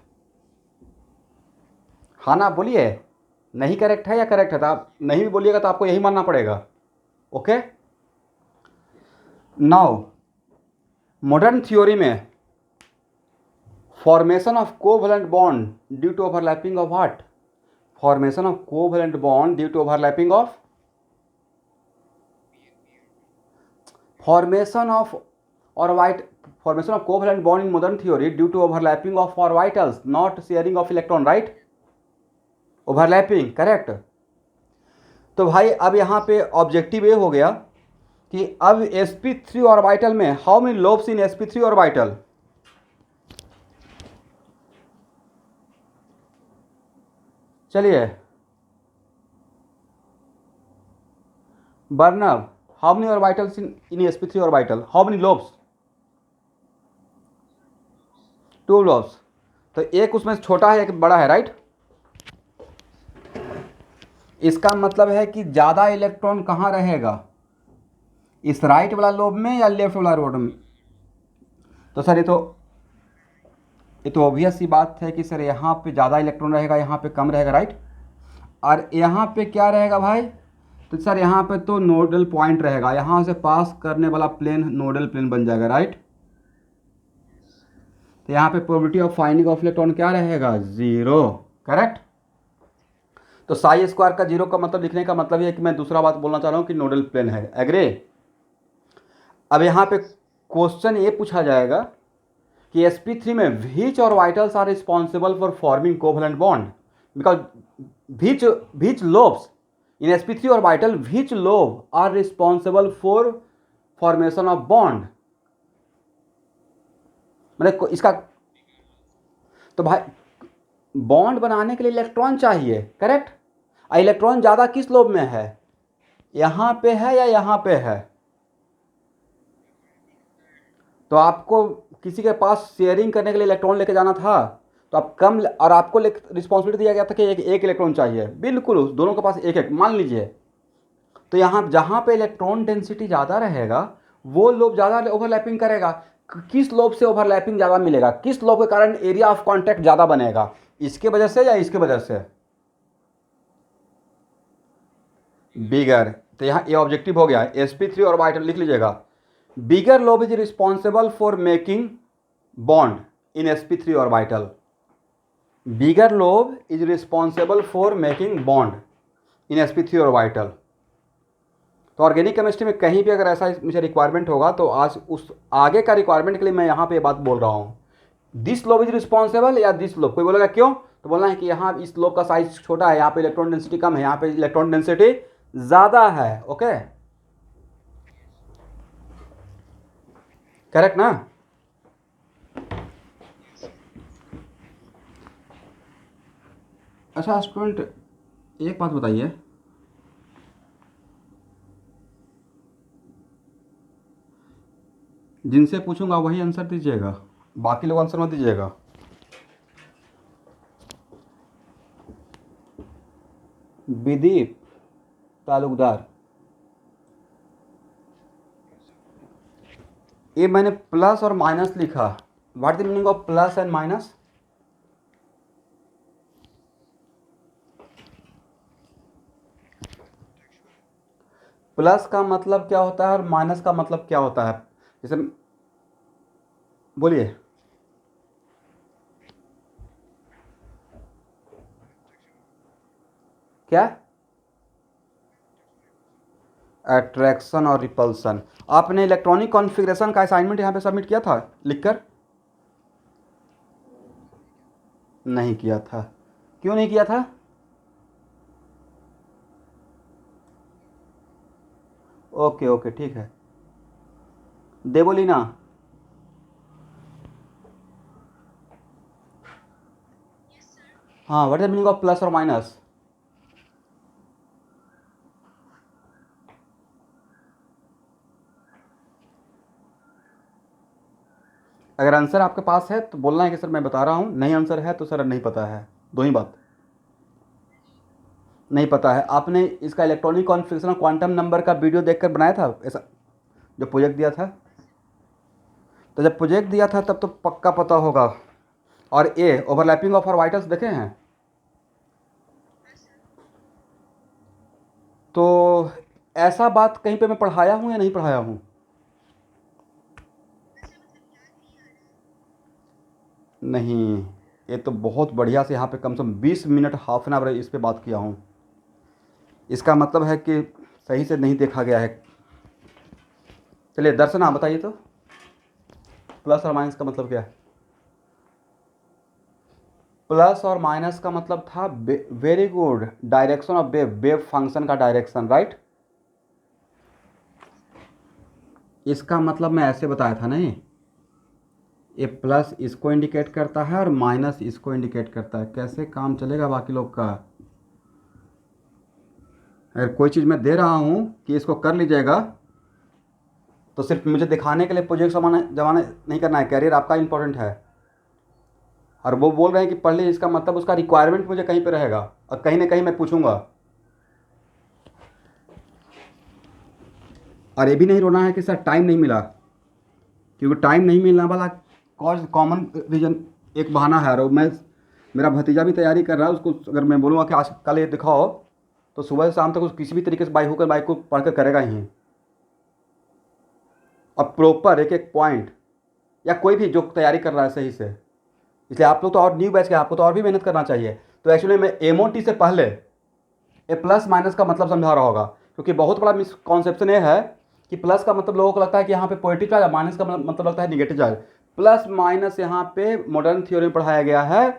हाँ ना बोलिए, नहीं करेक्ट है या करेक्ट है? तो आप नहीं भी बोलिएगा तो आपको यही मानना पड़ेगा। ओके, नाउ मॉडर्न थ्योरी में formation of covalent bond due to overlapping of what? Formation of covalent bond due to overlapping of formation of formation of covalent bond in modern theory due to overlapping of orbitals, not sharing of electron, right? Overlapping, correct। तो भाई अब यहाँ पे objective ये हो गया कि अब sp3 ऑर्बिटल में how many lobes in sp3 orbital? चलिए बर्नब, how many orbitals in sp3 orbital? How many lobes? 2 lobes। तो एक उसमें छोटा है एक बड़ा है, राइट? इसका मतलब है कि ज़्यादा इलेक्ट्रॉन कहाँ रहेगा, इस राइट वाला लोब में या लेफ्ट वाला लोब में? तो सर ये तो ऑब्वियस सी बात है कि सर यहाँ पे ज़्यादा इलेक्ट्रॉन रहेगा, यहाँ पे कम रहेगा, राइट? और यहाँ पे क्या रहेगा भाई? तो सर यहाँ पे तो नोडल पॉइंट रहेगा, यहाँ से पास करने वाला प्लेन नोडल प्लेन बन जाएगा, राइट? तो यहाँ पे probability of finding of electron क्या रहेगा? 0, करेक्ट। तो साई स्क्वायर का 0 का मतलब लिखने का मतलब ये है कि मैं दूसरा बात बोलना चाह रहा हूँ कि नोडल प्लेन है, एग्री? अब यहाँ पे क्वेश्चन ये पूछा जाएगा कि sp3 में which orbitals are responsible for forming covalent bond, because which lobes in sp3 orbital, which lobe are responsible for formation of bond? मतलब इसका तो भाई बॉन्ड बनाने के लिए इलेक्ट्रॉन चाहिए, करेक्ट? इलेक्ट्रॉन ज़्यादा किस लोब में है, यहाँ पे है या यहाँ पे है? तो आपको किसी के पास शेयरिंग करने के लिए इलेक्ट्रॉन लेके जाना था, तो आप कम, और आपको रिस्पॉन्सिबिलिटी दिया गया था कि एक इलेक्ट्रॉन चाहिए, बिल्कुल दोनों के पास एक एक मान लीजिए। तो यहाँ जहाँ पे इलेक्ट्रॉन डेंसिटी ज़्यादा रहेगा वो लोब ज़्यादा ओवरलैपिंग करेगा। किस लोब से ओवरलैपिंग ज़्यादा मिलेगा, किस लोब के कारण एरिया ऑफ कॉन्टैक्ट ज़्यादा बनेगा, इसके वजह से या इसके वजह से? बिगर। तो यहाँ ये ऑब्जेक्टिव हो गया, sp3 ऑर्बिटल लिख लीजिएगा। Bigger lobe is responsible for making bond in sp3 orbital. Bigger lobe is responsible for making bond in sp3 orbital. तो ऑर्गेनिक केमिस्ट्री में कहीं भी अगर ऐसा मुझे रिक्वायरमेंट होगा तो आज उस आगे का रिक्वायरमेंट के लिए मैं यहाँ पे ये बात बोल रहा हूँ, दिस लोब इज रिस्पॉन्सिबल या दिस लोब। कोई बोलेगा क्यों, तो बोलना है कि यहाँ इस लोब का साइज छोटा है, यहाँ पे इलेक्ट्रॉन डेंसिटी कम है, यहाँ पे इलेक्ट्रॉन डेंसिटी ज़्यादा है। ओके, करेक्ट ना? अच्छा स्टूडेंट, एक बात बताइए, जिनसे पूछूंगा वही आंसर दीजिएगा, बाकी लोग आंसर मत दीजिएगा। विदीप तालुकदार, ये मैंने प्लस और माइनस लिखा, what the meaning of plus and minus? Plus का मतलब क्या होता है और माइनस का मतलब क्या होता है? जैसे बोलिए। क्या? अट्रैक्शन और रिपल्सन। आपने इलेक्ट्रॉनिक कॉन्फ़िगरेशन का असाइनमेंट यहाँ पे सबमिट किया था लिखकर? नहीं किया था। क्यों नहीं किया था? ओके ओके ठीक है, देवोलीना। हाँ, what is the meaning of plus और माइनस? अगर आंसर आपके पास है तो बोलना है कि सर मैं बता रहा हूँ, नहीं आंसर है तो सर नहीं पता है, दो ही बात। नहीं पता है, आपने इसका इलेक्ट्रॉनिक कॉन्फ़िगरेशन क्वांटम नंबर का वीडियो देखकर बनाया था ऐसा, जो प्रोजेक्ट दिया था? तो जब प्रोजेक्ट दिया था तब तो पक्का पता होगा। और ए ओवरलैपिंग ऑफ ऑर्बिटल्स देखे हैं? तो ऐसा बात कहीं पे मैं पढ़ाया हूँ या नहीं पढ़ाया हूँ? नहीं, ये तो बहुत बढ़िया से यहाँ पे कम से कम 20 मिनट, हाफ एन आवर इस पे बात किया हूँ। इसका मतलब है कि सही से नहीं देखा गया है। चलिए दर्शन, आप बताइए तो प्लस और माइनस का मतलब क्या है? प्लस और माइनस का मतलब था very good, direction of wave, wave function का डायरेक्शन, राइट। इसका मतलब मैं ऐसे बताया था नहीं, ये प्लस इसको इंडिकेट करता है और माइनस इसको इंडिकेट करता है। कैसे काम चलेगा बाकी लोग का? अगर कोई चीज़ मैं दे रहा हूँ कि इसको कर लीजिएगा, तो सिर्फ मुझे दिखाने के लिए प्रोजेक्ट जमाने नहीं करना है, कैरियर आपका इंपॉर्टेंट है। और वो बोल रहे हैं कि पढ़ लीजिए, इसका मतलब उसका रिक्वायरमेंट मुझे कहीं पे रहेगा और कहीं ना कहीं मैं पूछूंगा। और ये भी नहीं रोना है कि सर टाइम नहीं मिला, क्योंकि टाइम नहीं मिलने वाला कॉमन रीजन एक बहाना है। और मैं, मेरा भतीजा भी तैयारी कर रहा है, उसको अगर मैं बोलूँगा कि आज कल ये दिखाओ, तो सुबह से शाम तक उस किसी भी तरीके से बाइक होकर बाइक को पढ़ कर करेगा ही। अब प्रॉपर एक एक पॉइंट, या कोई भी जो तैयारी कर रहा है सही से, इसलिए आप लोग तो और न्यू बैच के, आपको तो और भी मेहनत करना चाहिए। तो एक्चुअली मैं एमओटी से पहले ये प्लस माइनस का मतलब समझा रहा होगा, क्योंकि बहुत बड़ा मिसकॉन्सेप्शन ये है कि प्लस का मतलब लोगों को लगता है कि यहाँ पे पॉजिटिव चार्ज, माइनस का मतलब लगता है निगेटिव चार्ज। प्लस माइनस यहाँ पे मॉडर्न थ्योरी में पढ़ाया गया है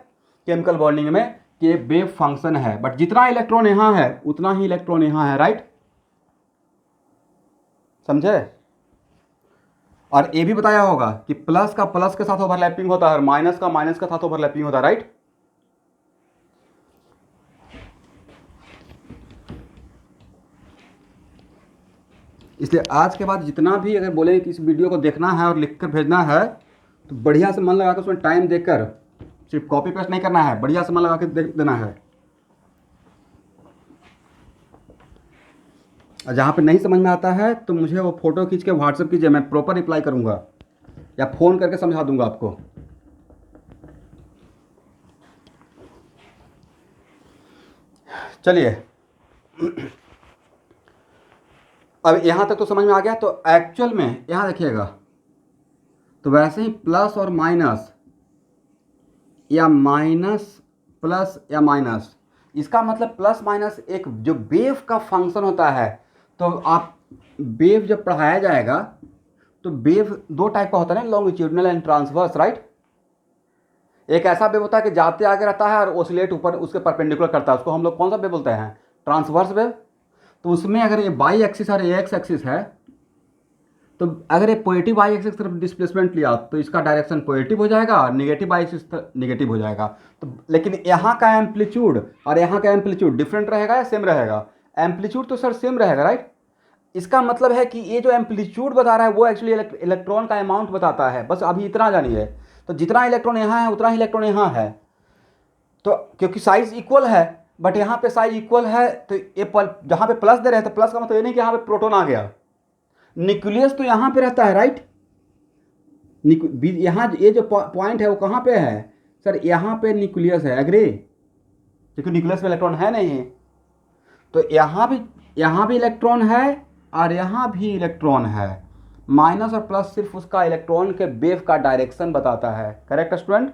केमिकल बॉन्डिंग में कि ये वेव फंक्शन है, बट जितना इलेक्ट्रॉन यहाँ है उतना ही इलेक्ट्रॉन यहाँ है, राइट, समझे। और ये भी बताया होगा कि प्लस का प्लस के साथ ओवरलैपिंग होता है और माइनस का माइनस के साथ ओवरलैपिंग होता है, राइट। इसलिए आज के बाद जितना भी अगर बोले कि इस वीडियो को देखना है और लिख कर भेजना है, तो बढ़िया से मन लगा कर उसमें टाइम देकर, सिर्फ कॉपी पेस्ट नहीं करना है, बढ़िया से मन लगा कर देना है। और जहाँ पे नहीं समझ में आता है तो मुझे वो फ़ोटो खींच के व्हाट्सएप कीजिए, मैं प्रॉपर रिप्लाई करूँगा या फ़ोन करके समझा दूंगा आपको। चलिए, अब यहाँ तक तो समझ में आ गया। तो एक्चुअल में यहाँ देखिएगा, तो वैसे ही प्लस और माइनस या माइनस प्लस या माइनस, इसका मतलब प्लस माइनस एक जो वेव का फंक्शन होता है। तो आप वेव जब पढ़ाया जाएगा तो वेव दो टाइप का होता है ना, लॉन्गिट्यूडनल एंड ट्रांसवर्स, राइट। एक ऐसा वेव होता है कि जाते आगे रहता है और ओसिलेट ऊपर उसके परपेंडिकुलर करता है, उसको हम लोग कौन सा वेव बोलते हैं? Transverse wave. तो उसमें अगर ये वाई एक्सिस और ये एक्स एक्सिस है, तो अगर ये पॉजिटिव वाई एक्सिस तरफ डिस्प्लेसमेंट लिया तो इसका डायरेक्शन पॉजिटिव हो जाएगा और निगेटिव वाई एक्सिस निगेटिव हो जाएगा। तो लेकिन यहाँ का एम्पलीट्यूड और यहाँ का एम्पलीट्यूड डिफरेंट रहेगा या सेम रहेगा? एम्पलीट्यूड तो सर सेम रहेगा, राइट। इसका मतलब है कि ये जो एम्पलीट्यूड बता रहा है वो एक्चुअली इलेक्ट्रॉन का अमाउंट बताता है, बस अभी इतना जानिए। तो जितना इलेक्ट्रॉन यहाँ है उतना ही इलेक्ट्रॉन यहाँ है, तो क्योंकि साइज इक्वल है, बट यहाँ पे साइज इक्वल है, तो ये जहाँ पे प्लस दे रहे हैं तो प्लस का मतलब ये नहीं कि यहाँ पे प्रोटॉन आ गया। न्यूक्लियस तो यहाँ पे रहता है, राइट। यहाँ ये जो पॉइंट है वो कहाँ पे है सर? यहाँ पे न्यूक्लियस है, एग्री, क्योंकि न्यूक्लियस में इलेक्ट्रॉन है नहीं। तो यहाँ भी इलेक्ट्रॉन है और यहाँ भी इलेक्ट्रॉन है। माइनस और प्लस सिर्फ उसका इलेक्ट्रॉन के वेव का डायरेक्शन बताता है, करेक्ट स्टूडेंट।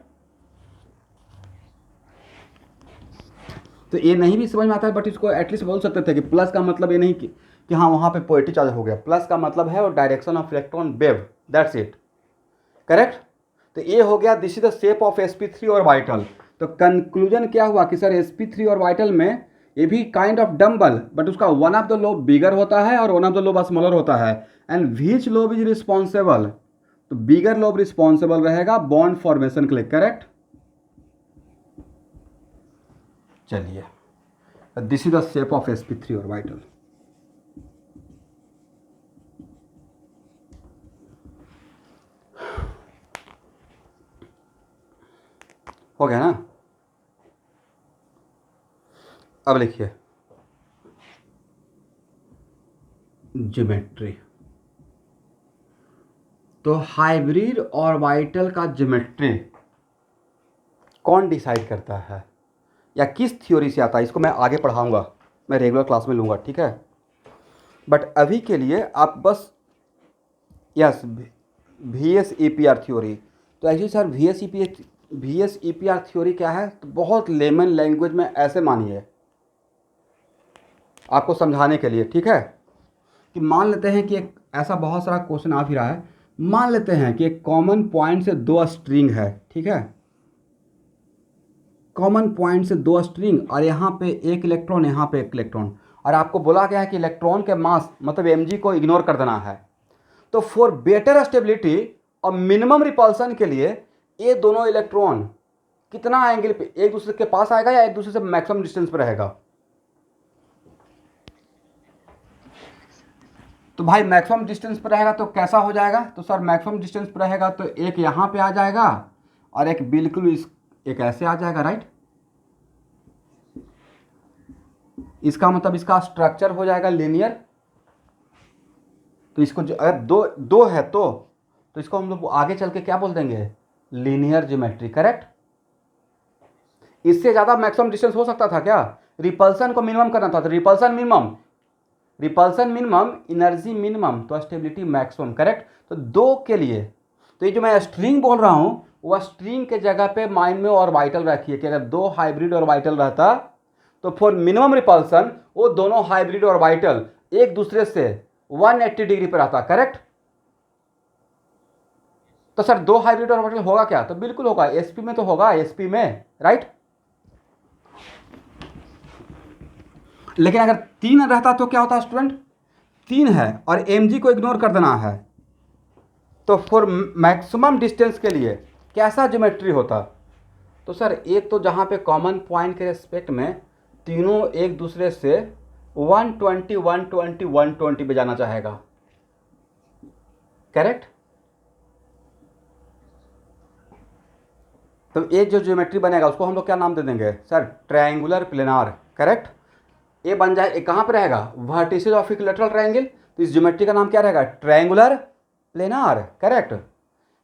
तो ये नहीं भी समझ में आता है, बट इसको एटलीस्ट बोल सकते थे कि प्लस का मतलब ये नहीं कि हाँ वहाँ पे पॉजिटिव चार्ज हो गया। प्लस का मतलब है वो direction of electron wave, that's it, correct. तो ये हो गया, this is the shape of sp3 orbital. तो कंक्लूजन क्या हुआ कि सर sp3 ऑर्बिटल में ये भी काइंड ऑफ डम्बल, बट उसका वन ऑफ द लोब बिगर होता है और one of the lobe smaller होता है। And which lobe is responsible? तो बिगर लोब रिस्पॉन्सिबल रहेगा बॉन्ड फॉर्मेशन के लिए, करेक्ट। चलिए, this is the shape of sp3 orbital. हो गया ना। अब लिखिए ज्योमेट्री। तो हाइब्रिड ऑर्बिटल का ज्योमेट्री कौन डिसाइड करता है या किस थ्योरी से आता है? इसको मैं आगे पढ़ाऊंगा, मैं रेगुलर क्लास में लूँगा, ठीक है। बट अभी के लिए आप बस यस VSEPR थ्योरी। तो एक्चुअली सर VSEPR थ्योरी क्या है, तो बहुत लेमन लैंग्वेज में ऐसे मानिए आपको समझाने के लिए, ठीक है, कि मान लेते हैं कि एक ऐसा बहुत सारा क्वेश्चन आ भी रहा है, मान लेते हैं कि एक कॉमन पॉइंट से दो स्ट्रिंग है, ठीक है, कॉमन पॉइंट से दो स्ट्रिंग और यहाँ पे एक इलेक्ट्रॉन, यहाँ पे एक इलेक्ट्रॉन, और आपको बोला गया है कि इलेक्ट्रॉन के मास मतलब mg को इग्नोर कर देना है। तो फॉर बेटर स्टेबिलिटी और मिनिमम रिपल्सन के लिए ये दोनों इलेक्ट्रॉन कितना एंगल पे एक दूसरे के पास आएगा या एक दूसरे से मैक्सिमम डिस्टेंस पर रहेगा? तो भाई मैक्सिमम डिस्टेंस पर रहेगा तो कैसा हो जाएगा? तो सर मैक्सिमम डिस्टेंस पर रहेगा तो एक यहाँ पे आ जाएगा और एक बिल्कुल एक ऐसे आ जाएगा, राइट। इसका मतलब इसका स्ट्रक्चर हो जाएगा लीनियर। तो इसको अगर दो है तो इसको हम लोग आगे चल के क्या बोल देंगे? Linear geometry, correct. इससे ज़्यादा मैक्सिमम डिस्टेंस हो सकता था क्या? रिपल्सन को मिनिमम करना था, तो रिपल्सन मिनिमम, एनर्जी मिनिमम, तो स्टेबिलिटी मैक्सिमम, करेक्ट। तो दो के लिए तो ये जो मैं स्ट्रिंग बोल रहा हूँ वह स्ट्रिंग के जगह पे माइंड में ऑर्बिटल रखिए कि अगर दो हाइब्रिड ऑर्बिटल रहता तो फॉर मिनिमम रिपल्सन वो दोनों हाइब्रिड ऑर्बिटल एक दूसरे से 180 डिग्री पर आता, करेक्ट। तो सर दो हाइब्रिड ऑर्बिटल होगा क्या? तो बिल्कुल होगा, sp में तो होगा, sp में, राइट। लेकिन अगर तीन रहता तो क्या होता स्टूडेंट? तीन है और mg को इग्नोर कर देना है, तो फॉर मैक्सिमम डिस्टेंस के लिए कैसा ज्योमेट्री होता? तो सर एक तो जहाँ पे कॉमन पॉइंट के रेस्पेक्ट में तीनों एक दूसरे से 120 120 120 पे जाना चाहेगा, करेक्ट। तो ये जो ज्योमेट्री बनेगा उसको हम लोग क्या नाम दे देंगे सर? Triangular planar, correct. ये बन जाए, ये कहाँ पे रहेगा? Vertices of equilateral triangle. तो इस ज्योमेट्री का नाम क्या रहेगा? Triangular planar, correct.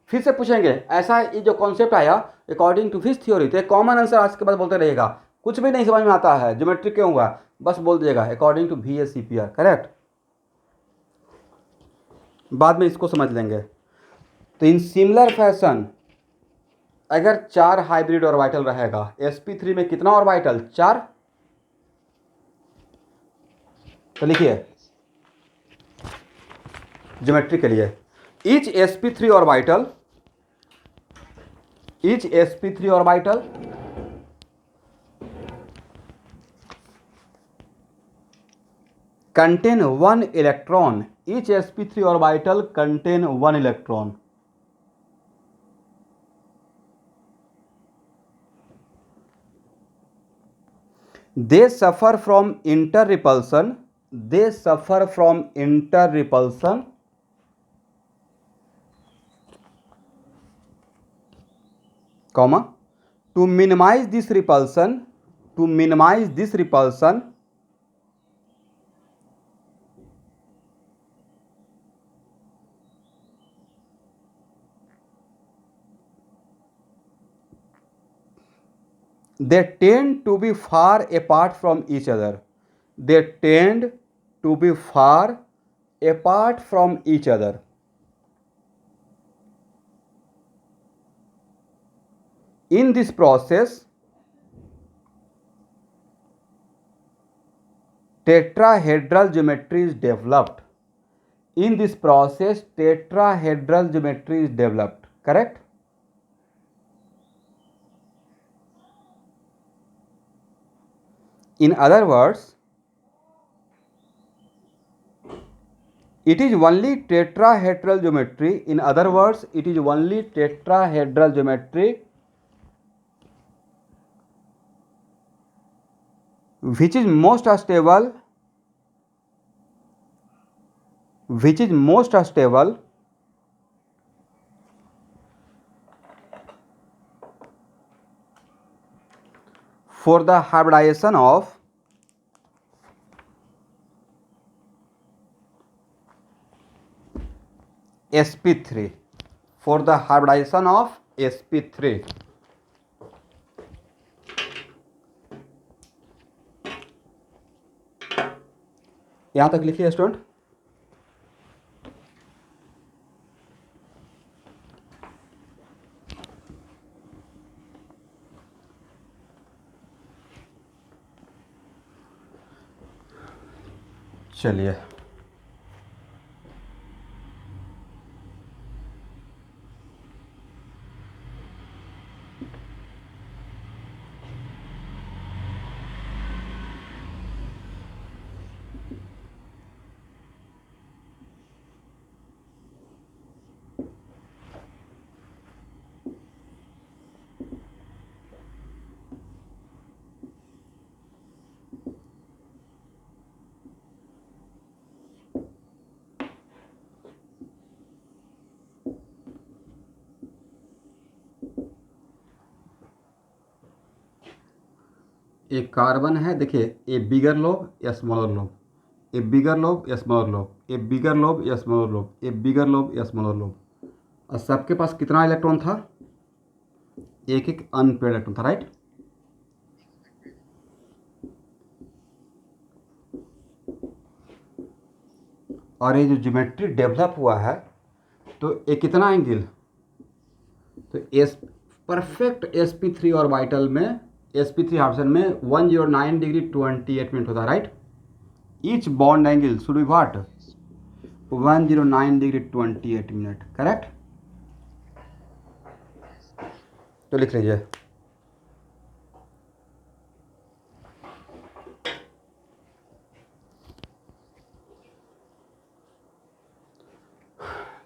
फिर से पूछेंगे ऐसा ये जो कॉन्सेप्ट आया अकॉर्डिंग टू फिश थ्योरी, तो एक कॉमन आंसर आज के बाद बोलते रहेगा। कुछ भी नहीं समझ में आता है ज्योमेट्री क्यों हुआ, बस बोल दिएगा अकॉर्डिंग टू VSEPR, करेक्ट। बाद में इसको समझ लेंगे। तो इन सिमिलर फैशन अगर चार हाइब्रिड ऑर्बिटल रहेगा, sp3 में कितना ऑर्बिटल? 4। तो लिखिए ज्योमेट्री के लिए each sp3 orbital contain one electron. Each sp3 orbital contain one electron. They suffer from interrepulsion. Comma, to minimize this repulsion, they tend to be far apart from each other. In this process, tetrahedral geometry is developed. Correct? In other words, it is only tetrahedral geometry. Which is most stable for the hybridization of sp3. यहाँ तक लिखिए student. चलिए एक carbon है, देखिए ए बिगर lobe या smaller lobe, ए बिगर lobe या smaller lobe, ए बिगर lobe या स्मॉलर लोब, ए बिगर लोब या स्मॉलर लोब, और सबके पास कितना इलेक्ट्रॉन था? एक एक अनपेड इलेक्ट्रॉन था, राइट। और ये जो ज्योमेट्री डेवलप हुआ है, तो ये कितना एंगल, तो एस परफेक्ट sp3 ऑर्बिटल में, sp3 ऑर्बिटल में 109 डिग्री 28 मिनट होता है, right. Each bond angle should be what, 109 degree 28 minute, correct. तो लिख लीजिए,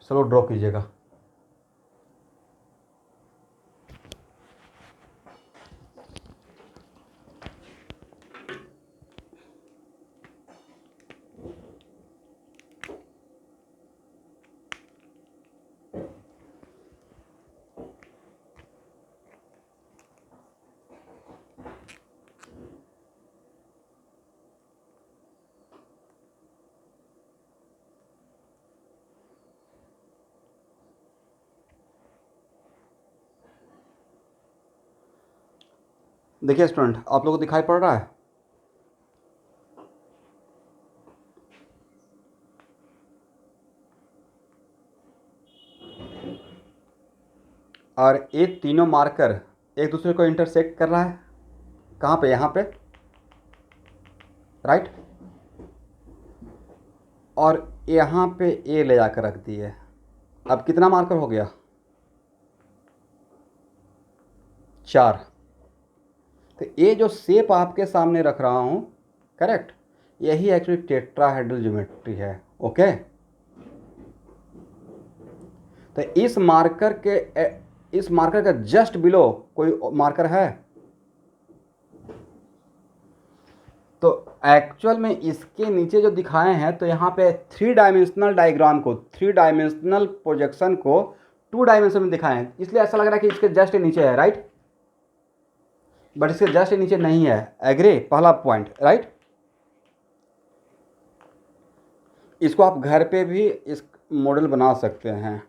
चलो ड्रॉ कीजिएगा। देखिए स्टूडेंट, आप लोगों को दिखाई पड़ रहा है? और ये तीनों मार्कर एक दूसरे को इंटरसेक्ट कर रहा है, कहाँ पे? यहाँ पे, राइट। और यहाँ पे ए ले जाकर रख दिए। अब कितना मार्कर हो गया? 4। तो ये जो शेप आपके सामने रख रहा हूँ, करेक्ट, यही एक्चुअली टेट्राहेड्रल ज्योमेट्री है, ओके। तो इस मार्कर का जस्ट बिलो कोई मार्कर है? तो एक्चुअल में इसके नीचे जो दिखाए हैं, तो यहाँ पे 3 डायमेंशनल डायग्राम को, 3 डायमेंशनल प्रोजेक्शन को 2 डायमेंशन में दिखाए हैं, इसलिए ऐसा लग रहा है कि इसके जस्ट नीचे है, राइट। बट इसके जस्ट नीचे नहीं है, एग्री, पहला पॉइंट, राइट। इसको आप घर पे भी इस मॉडल बना सकते हैं,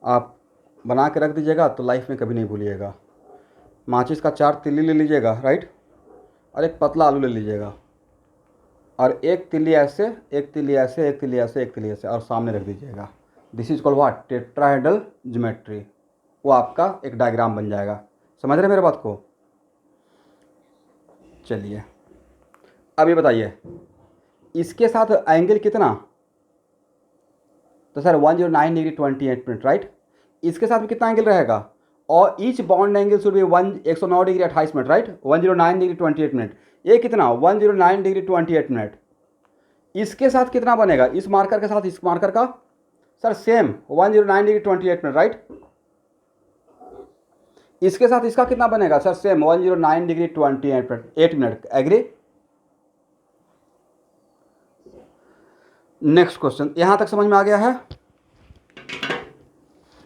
आप बना के रख दीजिएगा तो लाइफ में कभी नहीं भूलिएगा। माचिस का 4 तिल्ली ले लीजिएगा, राइट, और एक पतला आलू ले लीजिएगा, और एक तिल्ली ऐसे, एक तिल्ली ऐसे, एक तिल्ली ऐसे, एक तिल्ली ऐसे, और सामने रख दीजिएगा। This is called what, tetrahedral geometry. वो आपका एक डायग्राम बन जाएगा। समझ रहे मेरे बात को? चलिए अब ये बताइए, इसके साथ एंगल कितना? तो सर 109 डिग्री 28 मिनट, राइट। इसके साथ भी कितना एंगल रहेगा? और each bond angle should be 109 degree 28 minute, right, 109 degree 28 minute. ये कितना? 109 डिग्री 28 मिनट। इसके साथ कितना बनेगा? इस मार्कर के साथ इस मार्कर का? Sir same 109 degree 28 minute, right. इसके साथ इसका कितना बनेगा? Sir same 109 degree 28 minute, agree. Next question, यहां तक समझ में आ गया है?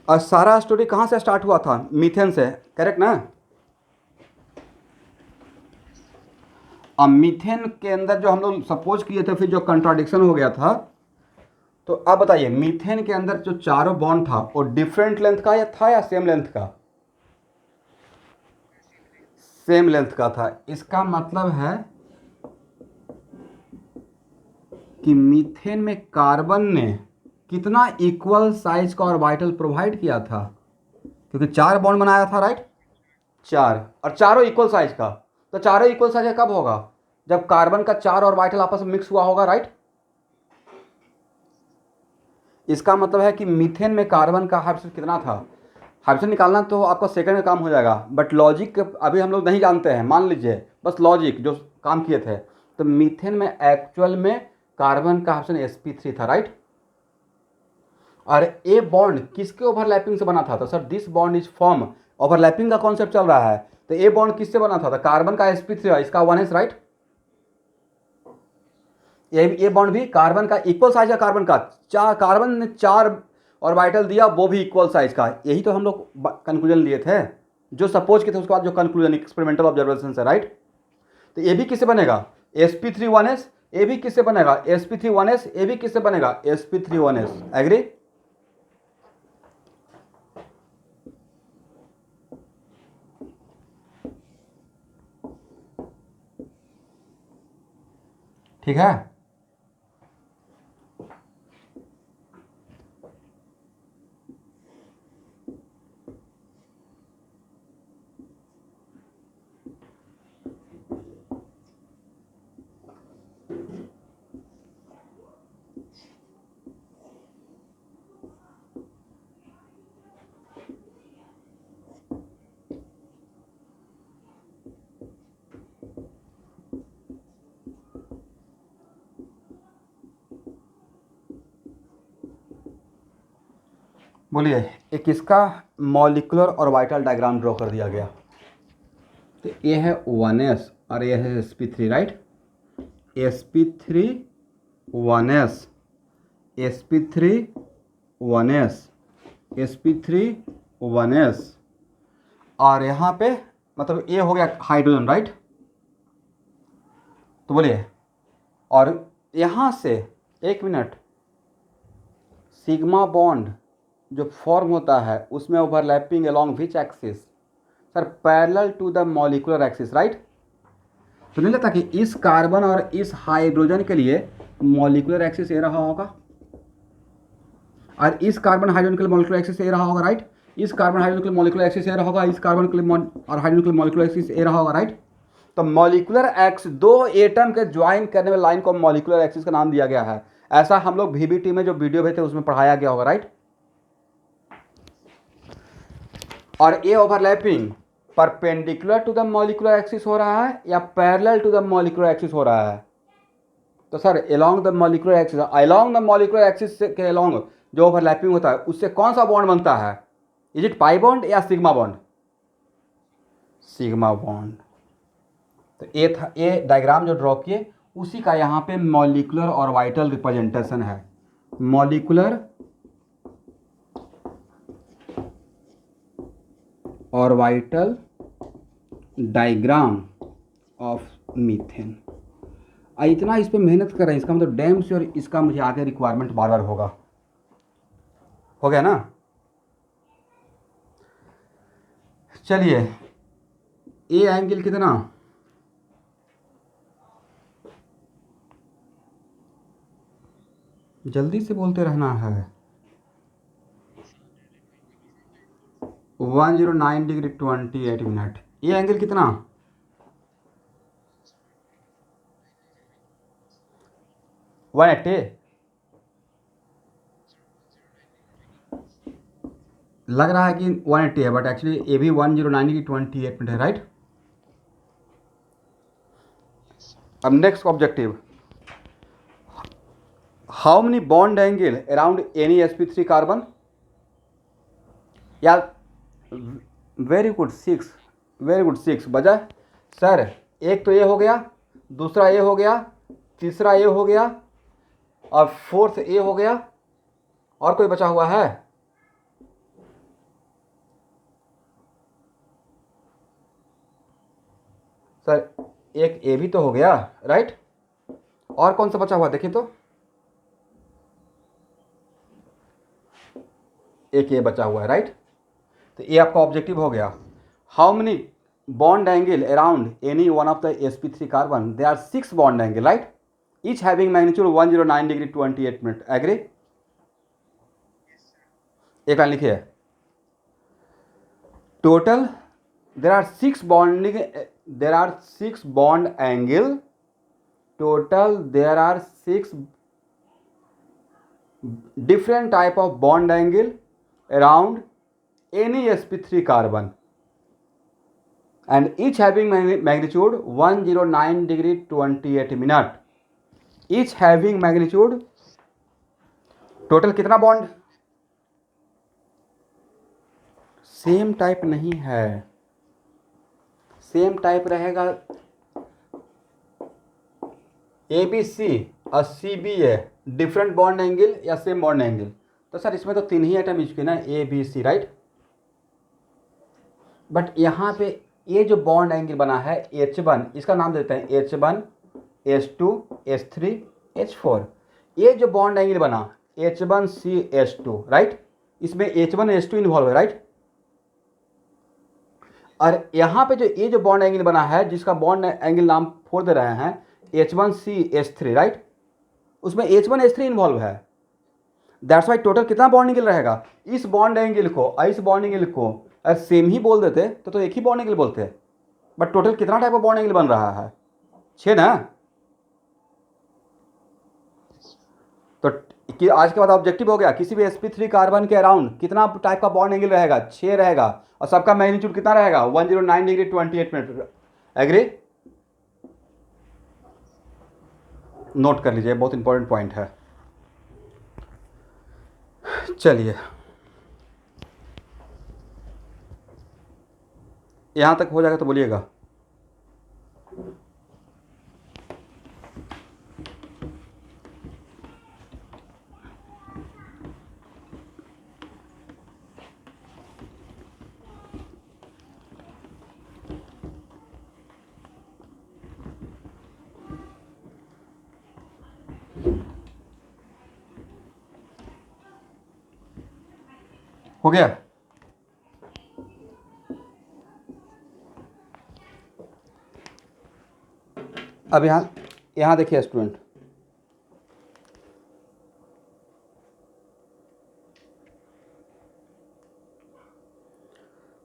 और सारा स्टोरी कहां से स्टार्ट हुआ था? मीथेन से, करेक्ट ना। अब मीथेन के अंदर जो हम लोग सपोज किए थे, फिर जो कंट्राडिक्शन हो गया था, तो अब बताइए मीथेन के अंदर जो चारों बॉन्ड था वो डिफरेंट लेंथ का या था या सेम लेंथ का? सेम लेंथ का था। इसका मतलब है कि मीथेन में कार्बन ने कितना इक्वल साइज का ऑर्बिटल प्रोवाइड किया था, क्योंकि 4 बॉन्ड बनाया था, राइट, 4, और चारों इक्वल साइज का। तो चारों इक्वल साइज का कब होगा? जब कार्बन का 4 ऑर्बिटल आपस में मिक्स हुआ होगा, राइट। इसका मतलब है कि मीथेन में कार्बन का हाइड्रोजन कितना था। हाइड्रोजन निकालना तो आपका सेकंड में काम हो जाएगा, बट लॉजिक अभी हम लोग नहीं जानते हैं। मान लीजिए बस लॉजिक जो काम किए थे, तो मीथेन में एक्चुअल में कार्बन का हाइड्रोजन sp3 था, राइट। और ए बॉन्ड किसके ओवरलैपिंग से बना था? तो sir this bond is form, overlapping का कॉन्सेप्ट चल रहा है, तो ए बॉन्ड किससे बना था? तो कार्बन का sp3, इसका 1s, राइट। ये बॉन्ड भी कार्बन का इक्वल साइज का, कार्बन का कार्बन ने 4 ऑर्बिटल दिया, वो भी इक्वल साइज का। यही तो हम लोग कंक्लूजन लिए थे, जो सपोज किए थे, उसके बाद जो कंक्लूजन एक्सपेरिमेंटल ऑब्जर्वेशन है, राइट। तो ये भी किससे बनेगा? sp3 1s। ये भी किससे बनेगा? sp3 1s। ये भी किससे बनेगा? sp3 1s। एग्री? ठीक है। बोलिए, एक किसका मॉलिक्यूलर और वाइटल डायग्राम ड्रॉ कर दिया गया। तो ये है 1s और ये है sp3, right. sp3 1s, sp3 1s, sp3 1s, और यहाँ पे मतलब ये हो गया हाइड्रोजन, राइट। तो बोलिए, और यहाँ से एक मिनट, सिग्मा बॉन्ड जो फॉर्म होता है उसमें overlapping along which axis? Sir parallel to the molecular axis, right. तो नहीं लगता कि इस कार्बन और इस हाइड्रोजन के लिए मॉलिक्यूलर एक्सिस ये रहा होगा, और इस कार्बन हाइड्रोजन के लिए मॉलिक्यूलर एक्सिस ये रहा होगा, राइट। इस कार्बन हाइड्रोजन के लिए मॉलिक्यूलर एक्सिस ये रहा होगा, इस कार्बन के लिए और हाइड्रोजन के लिए मॉलिक्यूलर एक्सिस ये रहा होगा, राइट। तो मॉलिक्यूलर एक्स, दो एटम के ज्वाइन करने वाले लाइन को मॉलिक्यूलर एक्सिस का नाम दिया गया है। ऐसा हम लोग VBT में जो वीडियो भेजते उसमें पढ़ाया गया होगा, राइट। और ये overlapping perpendicular to the molecular axis हो रहा है या parallel to the molecular axis हो रहा है? तो sir along the molecular axis, along the molecular axis के अलोंग जो ओवरलैपिंग होता है उससे कौन सा बॉन्ड बनता है? इज इट पाई बॉन्ड या सिग्मा बॉन्ड? Sigma bond. तो ये था, ये डायग्राम जो ड्रॉ किए उसी का यहाँ पे मॉलिक्यूलर और वाइटल रिप्रेजेंटेशन है। मॉलिक्यूलर और वाइटल डायग्राम ऑफ मीथेन। इतना इस पे मेहनत कर रहे हैं, इसका मतलब डैम श्योर इसका मुझे आगे रिक्वायरमेंट बार बार होगा। हो गया ना? चलिए, ए एंगल कितना? जल्दी से बोलते रहना है। 109 डिग्री 28 मिनट। ये एंगल कितना? 180। लग रहा है कि 180 है, बट एक्चुअली ये भी 109 डिग्री 28 मिनट है, राइट। अब next objective, how many bond angle around any sp3 carbon? या वेरी गुड, 6, वेरी गुड, 6 बजा। सर एक तो ये हो गया, दूसरा ये हो गया, तीसरा ये हो गया, और फोर्थ ये हो गया, और कोई बचा हुआ है? सर एक ए भी तो हो गया, राइट। और कौन सा बचा हुआ देखिए तो? एक ये बचा हुआ है, राइट। तो ये आपका ऑब्जेक्टिव हो गया। How many bond angle around any one of the sp3 carbon? They are 6 bond angle, right, each having magnitude 109 degree 28 minute. Agree? एक लाइन लिखिए, total there are 6 bonding, there are 6 bond angle, total there are 6 different type of bond angle around any sp3 carbon and each having magnitude 109 degree 28 minute, each having magnitude total कितना bond, same type नहीं है, same type रहेगा A B C और C B है, different bond angle या same bond angle. तो sir इसमें तो 3 ही आइटम यूज किए ना, A B C, right. But यहाँ पे ये जो बॉन्ड एंगल बना है H1, इसका नाम देते हैं H1 H2 H3 H4। ये जो बॉन्ड एंगल बना H1CH2, राइट, इसमें H1 H2 इन्वॉल्व है, राइट। और यहाँ पे जो ये जो बॉन्ड एंगल बना है जिसका बॉन्ड एंगल नाम 4 दे रहे हैं H1CH3, राइट, उसमें H1 H3 इन्वॉल्व है। दैट्स वाई टोटल कितना बॉन्ड एंगल रहेगा, इस बॉन्ड एंगल को और इस बॉन्ड एंगल को अगर सेम ही बोल देते तो एक ही बॉन्ड एंगल बोलते, बट टोटल कितना टाइप का बॉन्ड एंगल बन रहा है, 6 ना। तो कि आज के बाद ऑब्जेक्टिव हो गया, किसी भी sp3 कार्बन के अराउंड कितना टाइप का बॉन्ड एंगल रहेगा, 6 रहेगा, और सबका मैग्नीट्यूड कितना रहेगा, 109 डिग्री 28 मिनट। एग्री, नोट कर लीजिए, बहुत इंपॉर्टेंट पॉइंट है। चलिए यहां तक हो जाएगा तो बोलिएगा। हो गया। अब यहाँ देखिए स्टूडेंट,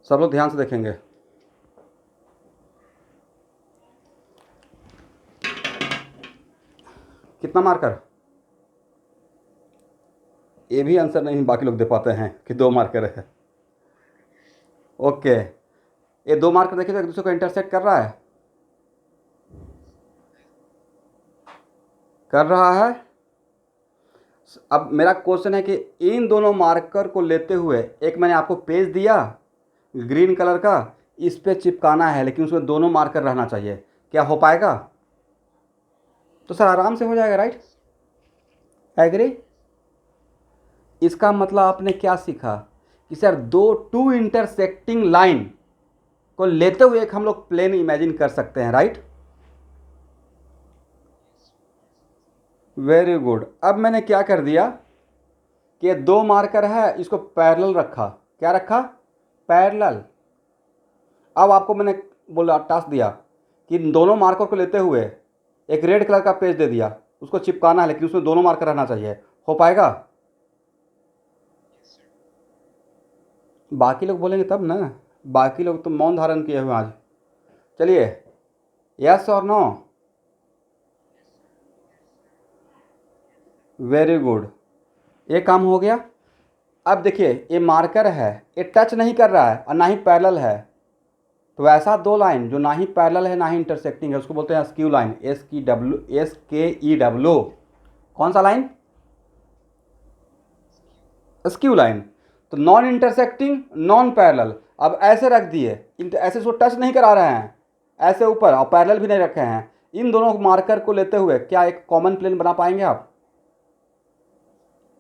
सब लोग ध्यान से देखेंगे। कितना मार्कर, ये भी आंसर नहीं बाकी लोग दे पाते हैं कि 2 मार्कर है। ओके, ये 2 मार्कर देखिए तो एक दूसरे को इंटरसेक्ट कर रहा है, कर रहा है। अब मेरा क्वेश्चन है कि इन दोनों मार्कर को लेते हुए एक मैंने आपको पेज दिया ग्रीन कलर का, इस पे चिपकाना है, लेकिन उसमें दोनों मार्कर रहना चाहिए, क्या हो पाएगा? तो सर आराम से हो जाएगा, राइट। एग्री। इसका मतलब आपने क्या सीखा कि सर टू इंटरसेक्टिंग लाइन को लेते हुए एक हम लोग प्लेन इमेजिन कर सकते हैं, राइट। Very good. अब मैंने क्या कर दिया कि 2 मार्कर है, इसको पैरेलल रखा, क्या रखा, पैरेलल। अब आपको मैंने बोला, टास्क दिया कि दोनों मार्कर को लेते हुए एक रेड कलर का पेज दे दिया, उसको चिपकाना है, लेकिन उसमें दोनों मार्कर रहना चाहिए, हो पाएगा? बाकी लोग बोलेंगे तब ना, बाकी लोग तो मौन धारण किए हुए आज। चलिए, यस और नो? वेरी गुड, ये काम हो गया। अब देखिए ये मार्कर है, ये टच नहीं कर रहा है और ना ही पैरेलल है, तो ऐसा 2 लाइन जो ना ही पैरेलल है ना ही इंटरसेक्टिंग है उसको बोलते हैं स्क्यू लाइन, SKEW। कौन सा लाइन? Skew line. तो नॉन इंटरसेक्टिंग, नॉन पैरेलल। अब ऐसे रख दिए, ऐसे इसको टच नहीं करा रहे हैं, ऐसे ऊपर, और पैरेलल भी नहीं रखे हैं। इन दोनों मार्कर को लेते हुए क्या एक कॉमन प्लेन बना पाएंगे आप?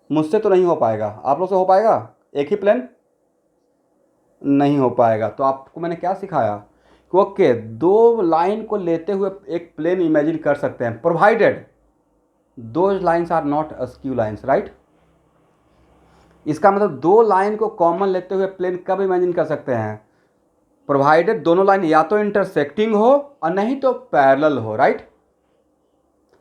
मुझसे तो नहीं हो पाएगा, आप लोग से हो पाएगा एक ही प्लेन? नहीं हो पाएगा। तो आपको मैंने क्या सिखाया कि ओके 2 लाइन को लेते हुए एक प्लेन इमेजिन कर सकते हैं, provided those lines are not skew lines, right. इसका मतलब 2 लाइन को कॉमन लेते हुए प्लेन कब इमेजिन कर सकते हैं? प्रोवाइडेड दोनों लाइन या तो इंटरसेक्टिंग हो और नहीं तो पैरेलल हो, राइट।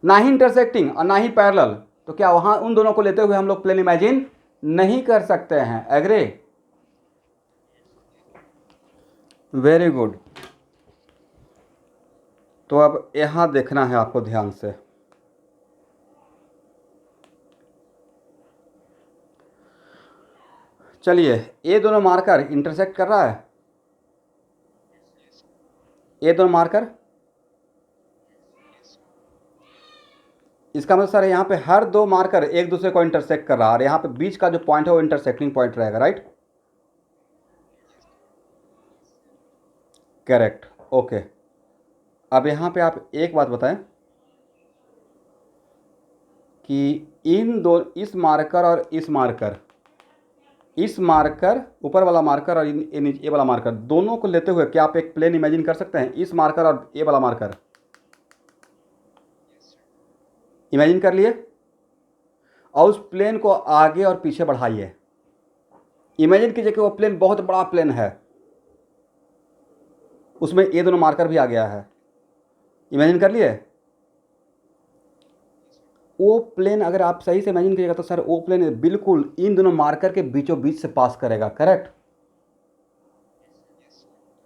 ना ही इंटरसेक्टिंग और ना ही पैरेलल, तो क्या वहां उन दोनों को लेते हुए हम लोग प्लेन इमेजिन नहीं कर सकते हैं? एग्री। Very good. तो अब यहां देखना है आपको ध्यान से, चलिए, ये दोनों मार्कर इंटरसेक्ट कर रहा है, ये दोनों मार्कर, इसका मतलब सर यहाँ पे हर दो मार्कर एक दूसरे को इंटरसेक्ट कर रहा है और यहाँ पे बीच का जो पॉइंट है वो इंटरसेक्टिंग पॉइंट रहेगा, राइट? Correct, okay. अब यहाँ पे आप एक बात बताएं कि इन दो, इस मार्कर और इस मार्कर, इस मार्कर ऊपर वाला मार्कर और ये वाला मार्कर, दोनों को लेते हुए क्या आप एक प्लेन इमेजिन कर सकते हैं? इस मार्कर और ये वाला मार्कर इमेजिन कर लिए, और उस प्लेन को आगे और पीछे बढ़ाइए। इमेजिन कीजिए कि वो प्लेन बहुत बड़ा प्लेन है, उसमें ये दोनों मार्कर भी आ गया है। इमेजिन कर लिए? वो प्लेन अगर आप सही से इमेजिन करिएगा तो सर वो प्लेन बिल्कुल इन दोनों मार्कर के बीचों बीच से पास करेगा, correct?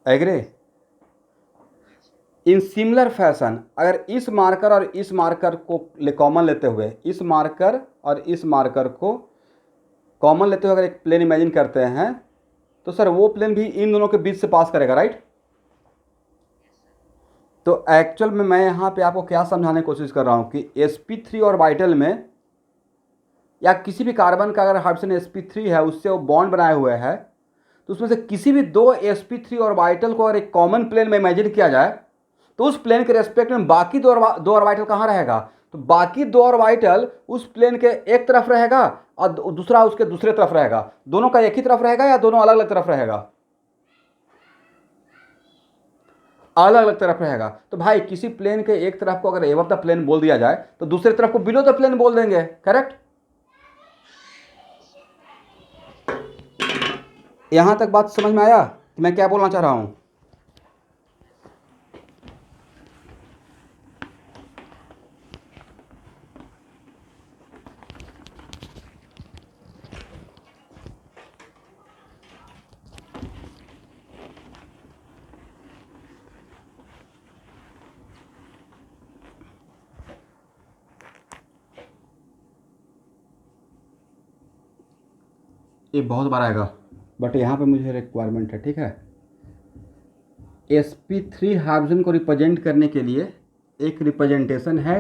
Agree? In similar fashion अगर इस मार्कर और इस मार्कर को कॉमन लेते हुए, इस मार्कर और इस मार्कर को कॉमन लेते हुए अगर एक प्लेन इमेजिन करते हैं तो सर वो प्लेन भी इन दोनों के बीच से पास करेगा, राइट? तो एक्चुअल में मैं यहाँ पे आपको क्या समझाने की कोशिश कर रहा हूँ कि sp3 ऑर्बिटल में या किसी भी कार्बन का अगर हाइड्रोजन sp3 है, उससे वो बॉन्ड बनाए हुए है, तो उसमें से किसी भी दो sp3 ऑर्बिटल को अगर एक कॉमन प्लेन में इमेजिन किया जाए तो उस प्लेन के रेस्पेक्ट में बाकी दो ऑर्बिटल कहाँ रहेगा? तो बाकी दो ऑर्बिटल उस प्लेन के एक तरफ रहेगा और दूसरा उसके दूसरे तरफ रहेगा। दोनों का एक ही तरफ रहेगा या दोनों अलग अलग तरफ रहेगा? अलग अलग तरफ रहेगा। तो भाई किसी प्लेन के एक तरफ को अगर एबव द प्लेन बोल दिया जाए तो दूसरे तरफ को बिलो द प्लेन बोल देंगे, करेक्ट? यहां तक बात समझ में आया कि मैं क्या बोलना चाह रहा हूं? ये बहुत बार आएगा बट यहाँ पे मुझे रिक्वायरमेंट है, ठीक है? sp3 हाइड्रोजन को रिप्रेजेंट करने के लिए एक रिप्रेजेंटेशन है,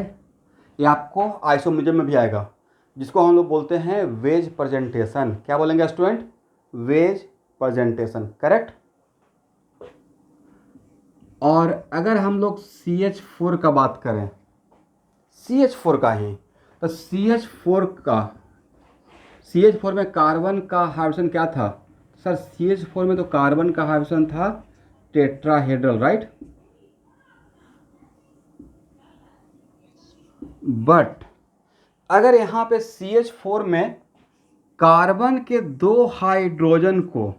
ये आपको आइसोमेरिज्म में भी आएगा, जिसको हम लोग बोलते हैं वेज प्रेजेंटेशन। क्या बोलेंगे स्टूडेंट? Veg presentation, correct? और अगर हम लोग CH4 का बात करें, CH4 का ही, तो CH4 में कार्बन का हाइड्रोजन क्या था सर? CH4 में तो कार्बन का हाइड्रोजन था टेट्राहेड्रल, राइट? बट अगर यहाँ पे CH4 में कार्बन के दो हाइड्रोजन को,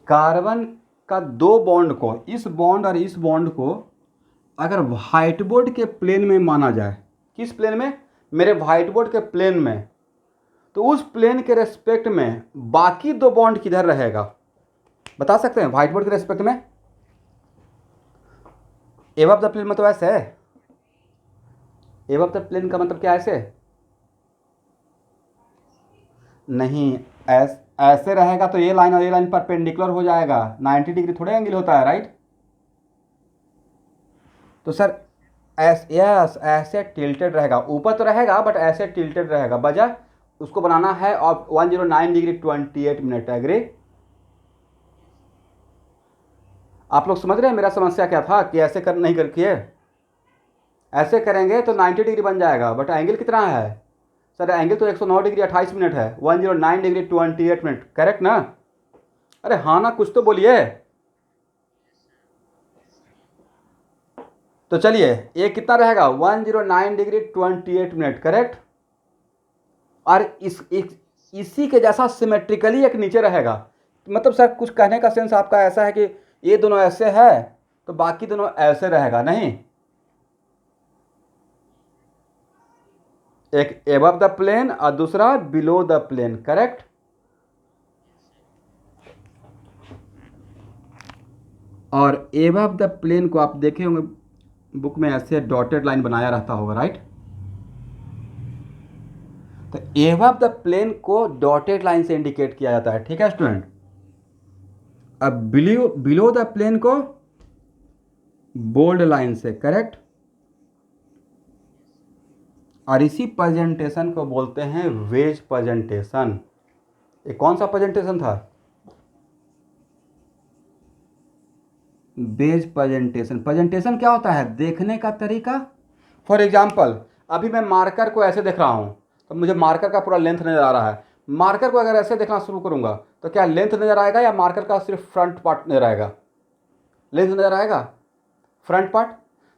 कार्बन का दो बॉन्ड को, इस बॉन्ड और इस बॉन्ड को अगर व्हाइट बोर्ड के प्लेन में माना जाए, किस प्लेन में? मेरे व्हाइट बोर्ड के प्लेन में, तो उस प्लेन के रेस्पेक्ट में बाकी दो बॉन्ड किधर रहेगा? बता सकते हैं? व्हाइट बोर्ड के रेस्पेक्ट में एबव द प्लेन मतलब ऐसे है। एबव द प्लेन का मतलब क्या ऐसे नहीं, ऐसे रहेगा तो ये लाइन और ये लाइन परपेंडिकुलर हो जाएगा, 90 डिग्री थोड़े एंगल होता है, राइट? तो सर यस, ऐसे टिल्टेड रहेगा, ऊपर तो रहेगा बट ऐसे टिल्टेड रहेगा। वजह उसको बनाना है और 109 डिग्री 28 मिनट। एग्री? आप लोग समझ रहे हैं मेरा समस्या क्या था कि ऐसे कर नहीं करके ऐसे करेंगे तो 90 डिग्री बन जाएगा, बट एंगल कितना है सर? एंगल तो 109 डिग्री 28 मिनट है, 109 डिग्री 28 मिनट, करेक्ट ना? अरे हाँ ना, कुछ तो बोलिए। तो चलिए ये कितना रहेगा? 109 डिग्री 28 मिनट, करेक्ट? और इसी के जैसा सिमेट्रिकली एक नीचे रहेगा। मतलब सर कुछ कहने का सेंस आपका ऐसा है कि ये दोनों ऐसे है तो बाकी दोनों ऐसे रहेगा? नहीं, एक एबव द प्लेन और दूसरा बिलो द प्लेन, करेक्ट? और एबव द प्लेन को आप देखे होंगे बुक में ऐसे डॉटेड लाइन बनाया रहता होगा, राइट? तो एबव द प्लेन को डॉटेड लाइन से इंडिकेट किया जाता है, ठीक है स्टूडेंट। अब बिलो द प्लेन को बोल्ड लाइन से, करेक्ट। और इसी प्रेजेंटेशन को बोलते हैं वेज प्रेजेंटेशन। ये कौन सा प्रेजेंटेशन था? Veg presentation. प्रेजेंटेशन क्या होता है? देखने का तरीका। फॉर एग्जाम्पल, अभी मैं मार्कर को ऐसे देख रहा हूँ तो मुझे मार्कर का पूरा लेंथ नज़र आ रहा है। मार्कर को अगर ऐसे देखना शुरू करूँगा तो क्या लेंथ नज़र आएगा या मार्कर का सिर्फ फ्रंट पार्ट नज़र आएगा? लेंथ नज़र आएगा, फ्रंट पार्ट।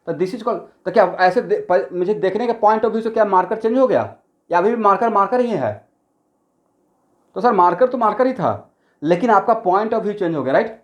तो दिस इज कॉल्ड, तो क्या ऐसे मुझे देखने के पॉइंट ऑफ व्यू से क्या मार्कर चेंज हो गया या अभी भी मार्कर मार्कर ही है? तो सर मार्कर तो मार्कर ही था, लेकिन आपका पॉइंट ऑफ व्यू चेंज हो गया, राइट।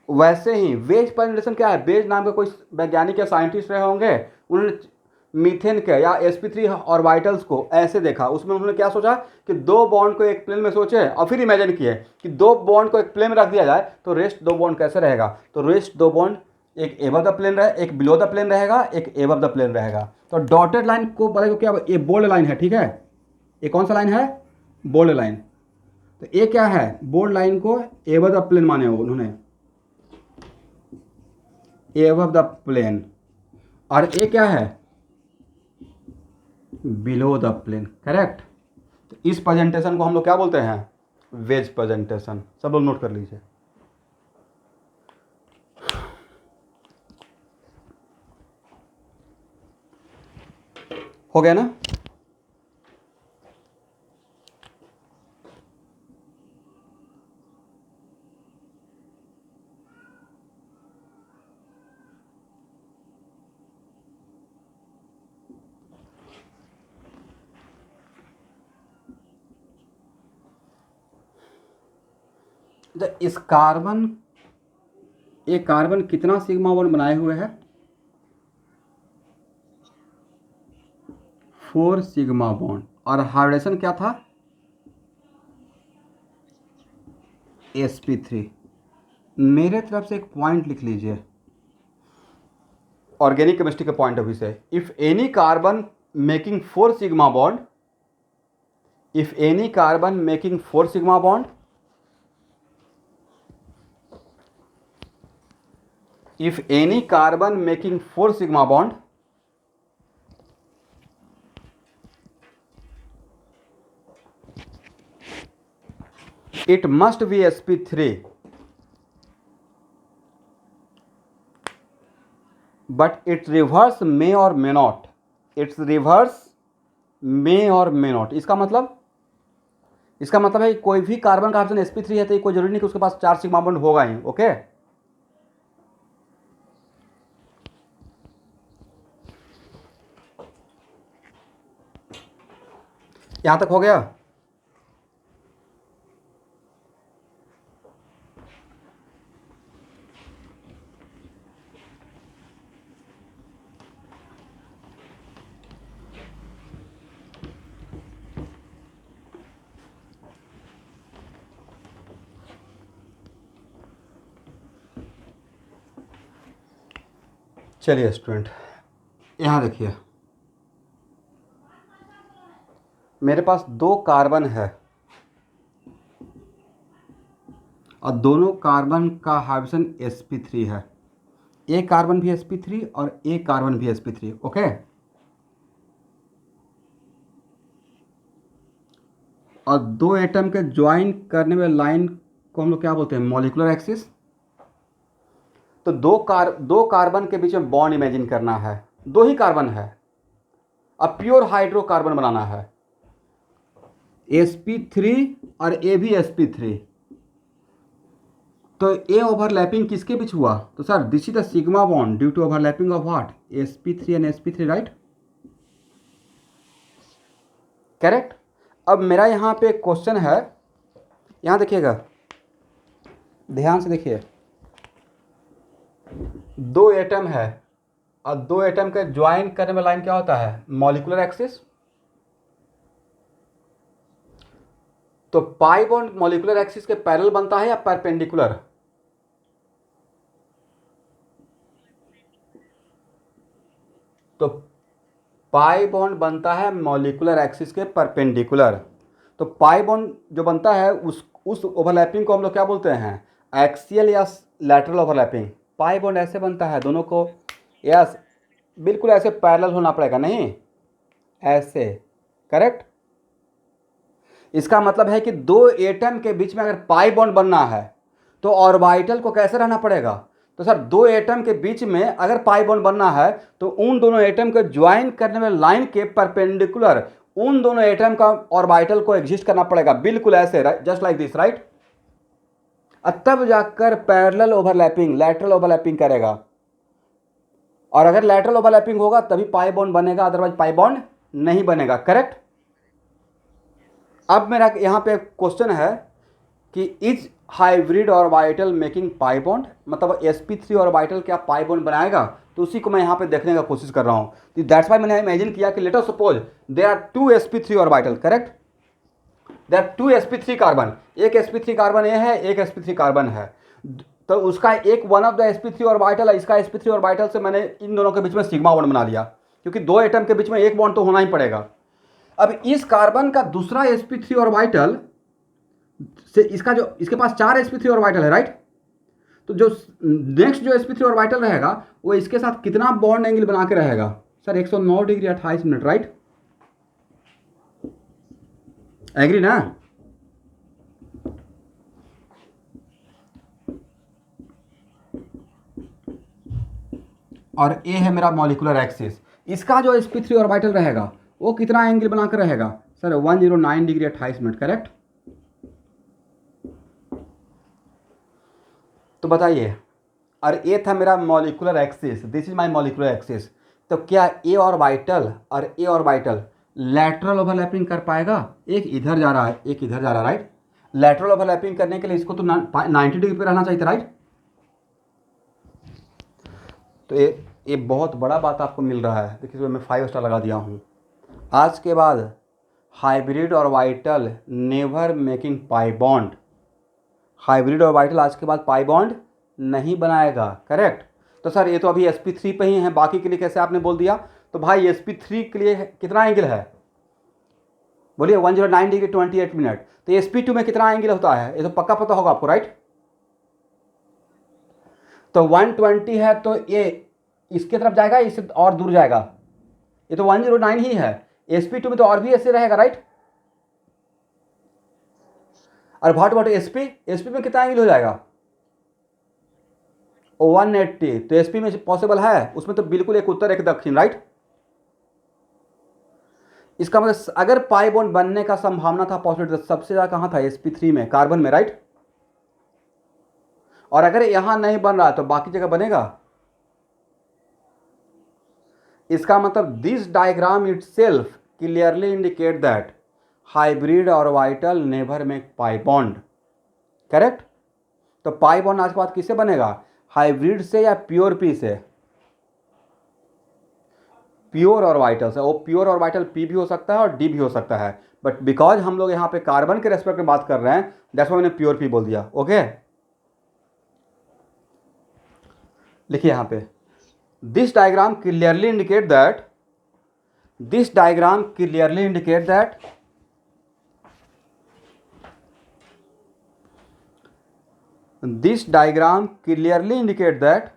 वैसे ही वेज प्रेजेंटेशन क्या है? वेज नाम के कोई वैज्ञानिक या साइंटिस्ट रहे होंगे, उन्होंने मीथेन के या sp3 ऑर्बिटल्स को ऐसे देखा। उसमें उन्होंने क्या सोचा कि दो बॉन्ड को एक प्लेन में सोचे और फिर इमेजिन किए कि दो बॉन्ड को एक प्लेन में रख दिया जाए तो रेस्ट दो बॉन्ड कैसे रहेगा। तो रेस्ट दो बॉन्ड एक एबव द प्लेन रहे, एक बिलो द प्लेन रहेगा, एक एबव द प्लेन रहेगा। तो डॉटेड लाइन को बोलेगा क्या? ये बोल्ड लाइन है, ठीक है। ये कौन सा लाइन है? Bold line. तो ये क्या है? बोल्ड लाइन को एबव द प्लेन माने हो उन्होंने, एबव द प्लेन। और ये क्या है? Below the plane, correct. तो इस प्रेजेंटेशन को हम लोग क्या बोलते हैं? Wedge presentation. सब लोग नोट कर लीजिए। हो गया ना? इस कार्बन, ये कार्बन कितना सिग्मा बॉन्ड बनाए हुए है? 4 सिग्मा बॉन्ड। और हाइब्रिडेशन क्या था? sp3। मेरे तरफ से एक पॉइंट लिख लीजिए ऑर्गेनिक केमिस्ट्री के पॉइंट ऑफ व्यू से। If any carbon making 4 sigma bond, if any carbon making 4 sigma bond, if any carbon making 4 sigma bond, it must be sp3, but its reverse may or may not, its reverse may or may not। इसका मतलब है कोई भी carbon का option sp3 है तो कोई जरूरी नहीं कि उसके पास 4 सिग्मा बॉन्ड होगा ही, ओके। यहां तक हो गया? चलिए स्टूडेंट, यहां देखिए, मेरे पास 2 कार्बन है और दोनों कार्बन का हाइड्रोजन sp3 है। एक कार्बन भी sp3 और एक कार्बन भी sp3, ओके। और 2 एटम के ज्वाइन करने में लाइन को हम लोग क्या बोलते हैं? Molecular axis. तो दो कार्बन के बीच में बॉन्ड इमेजिन करना है। 2 ही कार्बन है, अब प्योर हाइड्रोकार्बन बनाना है, sp3 और ए भी sp3। तो ए ओवरलैपिंग किसके बीच हुआ? तो sir this is the sigma bond due to overlapping of what? sp3 and sp3, right, correct. अब मेरा यहाँ पे क्वेश्चन है, यहाँ देखिएगा, ध्यान से देखिए। 2 एटम है और 2 एटम के ज्वाइन करने में लाइन क्या होता है? Molecular axis. तो पाई बॉन्ड मॉलिक्यूलर एक्सिस के पैरेलल बनता है या परपेंडिकुलर? तो पाई बॉन्ड बनता है मॉलिक्यूलर एक्सिस के परपेंडिकुलर। तो पाई बॉन्ड जो बनता है उस ओवरलैपिंग को हम लोग क्या बोलते हैं, एक्सियल या लैटरल ओवरलैपिंग। पाई बॉन्ड ऐसे बनता है, दोनों को यस बिल्कुल ऐसे पैरेलल होना पड़ेगा, नहीं ऐसे, करेक्ट। इसका मतलब है कि दो एटम के बीच में अगर पाई बॉन्ड बनना है तो ऑर्बिटल को कैसे रहना पड़ेगा। तो सर दो एटम के बीच में अगर पाई बॉन्ड बनना है तो उन दोनों एटम को ज्वाइन करने वाले लाइन के परपेंडिकुलर उन दोनों एटम का ऑर्बिटल को एग्जिस्ट करना पड़ेगा, बिल्कुल ऐसे, जस्ट लाइक दिस, राइट। तब जाकर पैरेलल ओवरलैपिंग, लैटरल ओवरलैपिंग करेगा। और अगर लैटरल ओवरलैपिंग होगा तभी पाई बॉन्ड बनेगा, अदरवाइज पाई बॉन्ड नहीं बनेगा, करेक्ट। अब मेरा यहाँ पे क्वेश्चन है कि is hybrid orbital making pi bond, मतलब sp3 ऑर्बिटल क्या पाई बॉन्ड बनाएगा, तो उसी को मैं यहाँ पे देखने का कोशिश कर रहा हूँ। दैट्स वाई मैंने इमेजिन किया कि let us suppose there are 2 sp3 orbital, correct. There are 2 sp3 carbon, एक sp3 कार्बन ये है, एक sp3 कार्बन है। तो उसका एक one of the sp3 orbital है, इसका sp3 ऑर्बिटल से मैंने इन दोनों के बीच में सिग्मा बॉन्ड बना लिया, क्योंकि दो एटम के बीच में एक बॉन्ड तो होना ही पड़ेगा। अब इस कार्बन का दूसरा sp3 ऑर्बिटल से इसके पास 4 sp3 ऑर्बिटल है, राइट। तो जो नेक्स्ट जो sp3 ऑर्बिटल रहेगा वो इसके साथ कितना बॉन्ड एंगल बना के रहेगा, sir 109 degree 28 minute, right. Agree ना। और ए है मेरा मॉलिक्यूलर एक्सिस, इसका जो sp3 ऑर्बिटल रहेगा वो कितना एंगल बनाकर रहेगा, सर 109 डिग्री 28 मिनट, करेक्ट। तो बताइए, और ए था मेरा molecular axis, this is my molecular axis. तो क्या ए ऑर्बिटल और ए ऑर्बिटल लैटरल ओवरलैपिंग कर पाएगा, एक इधर जा रहा है एक इधर जा रहा है, राइट। लैटरल ओवरलैपिंग करने के लिए इसको तो 90 डिग्री पे रहना चाहिए था, राइट। तो ये बहुत बड़ा बात आपको मिल रहा है, देखिए मैं 5 स्टार लगा दिया हूँ। आज के बाद hybrid orbital never making pi bond, hybrid orbital आज के बाद पाई बॉन्ड नहीं बनाएगा, करेक्ट। तो सर ये तो अभी sp3 पे ही है, बाकी के लिए कैसे आपने बोल दिया। तो भाई sp3 के लिए कितना एंगल है, बोलिए 109 डिग्री 28 मिनट। तो sp2 में कितना एंगल होता है, ये तो पक्का पता होगा आपको, राइट। तो 120 है तो ये इसके तरफ जाएगा, इससे और दूर जाएगा, ये तो 109 ही है। sp2 में तो और भी ऐसे रहेगा, राइट। और व्हाट अबाउट sp में कितना एंगल हो जाएगा, 180। तो sp में पॉसिबल है, उसमें तो बिल्कुल एक उत्तर एक दक्षिण, राइट। इसका मतलब अगर पाई बॉन्ड बनने का संभावना था पॉसिबिलिटी, तो सबसे ज्यादा कहां था, sp3 में, कार्बन में, राइट। और अगर यहां नहीं बन रहा तो बाकी जगह बनेगा। इसका मतलब this diagram itself clearly indicate that hybrid orbital never make pi bond, correct. तो पाई बॉन्ड आज के बाद किससे बनेगा, हाइब्रिड से या प्योर पी से, प्योर ऑर्बिटल से। वो प्योर ऑर्बिटल पी भी हो सकता है और डी भी हो सकता है, बट बिकॉज हम लोग यहाँ पे कार्बन के रेस्पेक्ट में बात कर रहे हैं, दैट्स व्हाई मैंने प्योर पी बोल दिया, ओके। लिखिए यहाँ पे, this diagram clearly indicate that, this diagram clearly indicate that this diagram clearly indicate that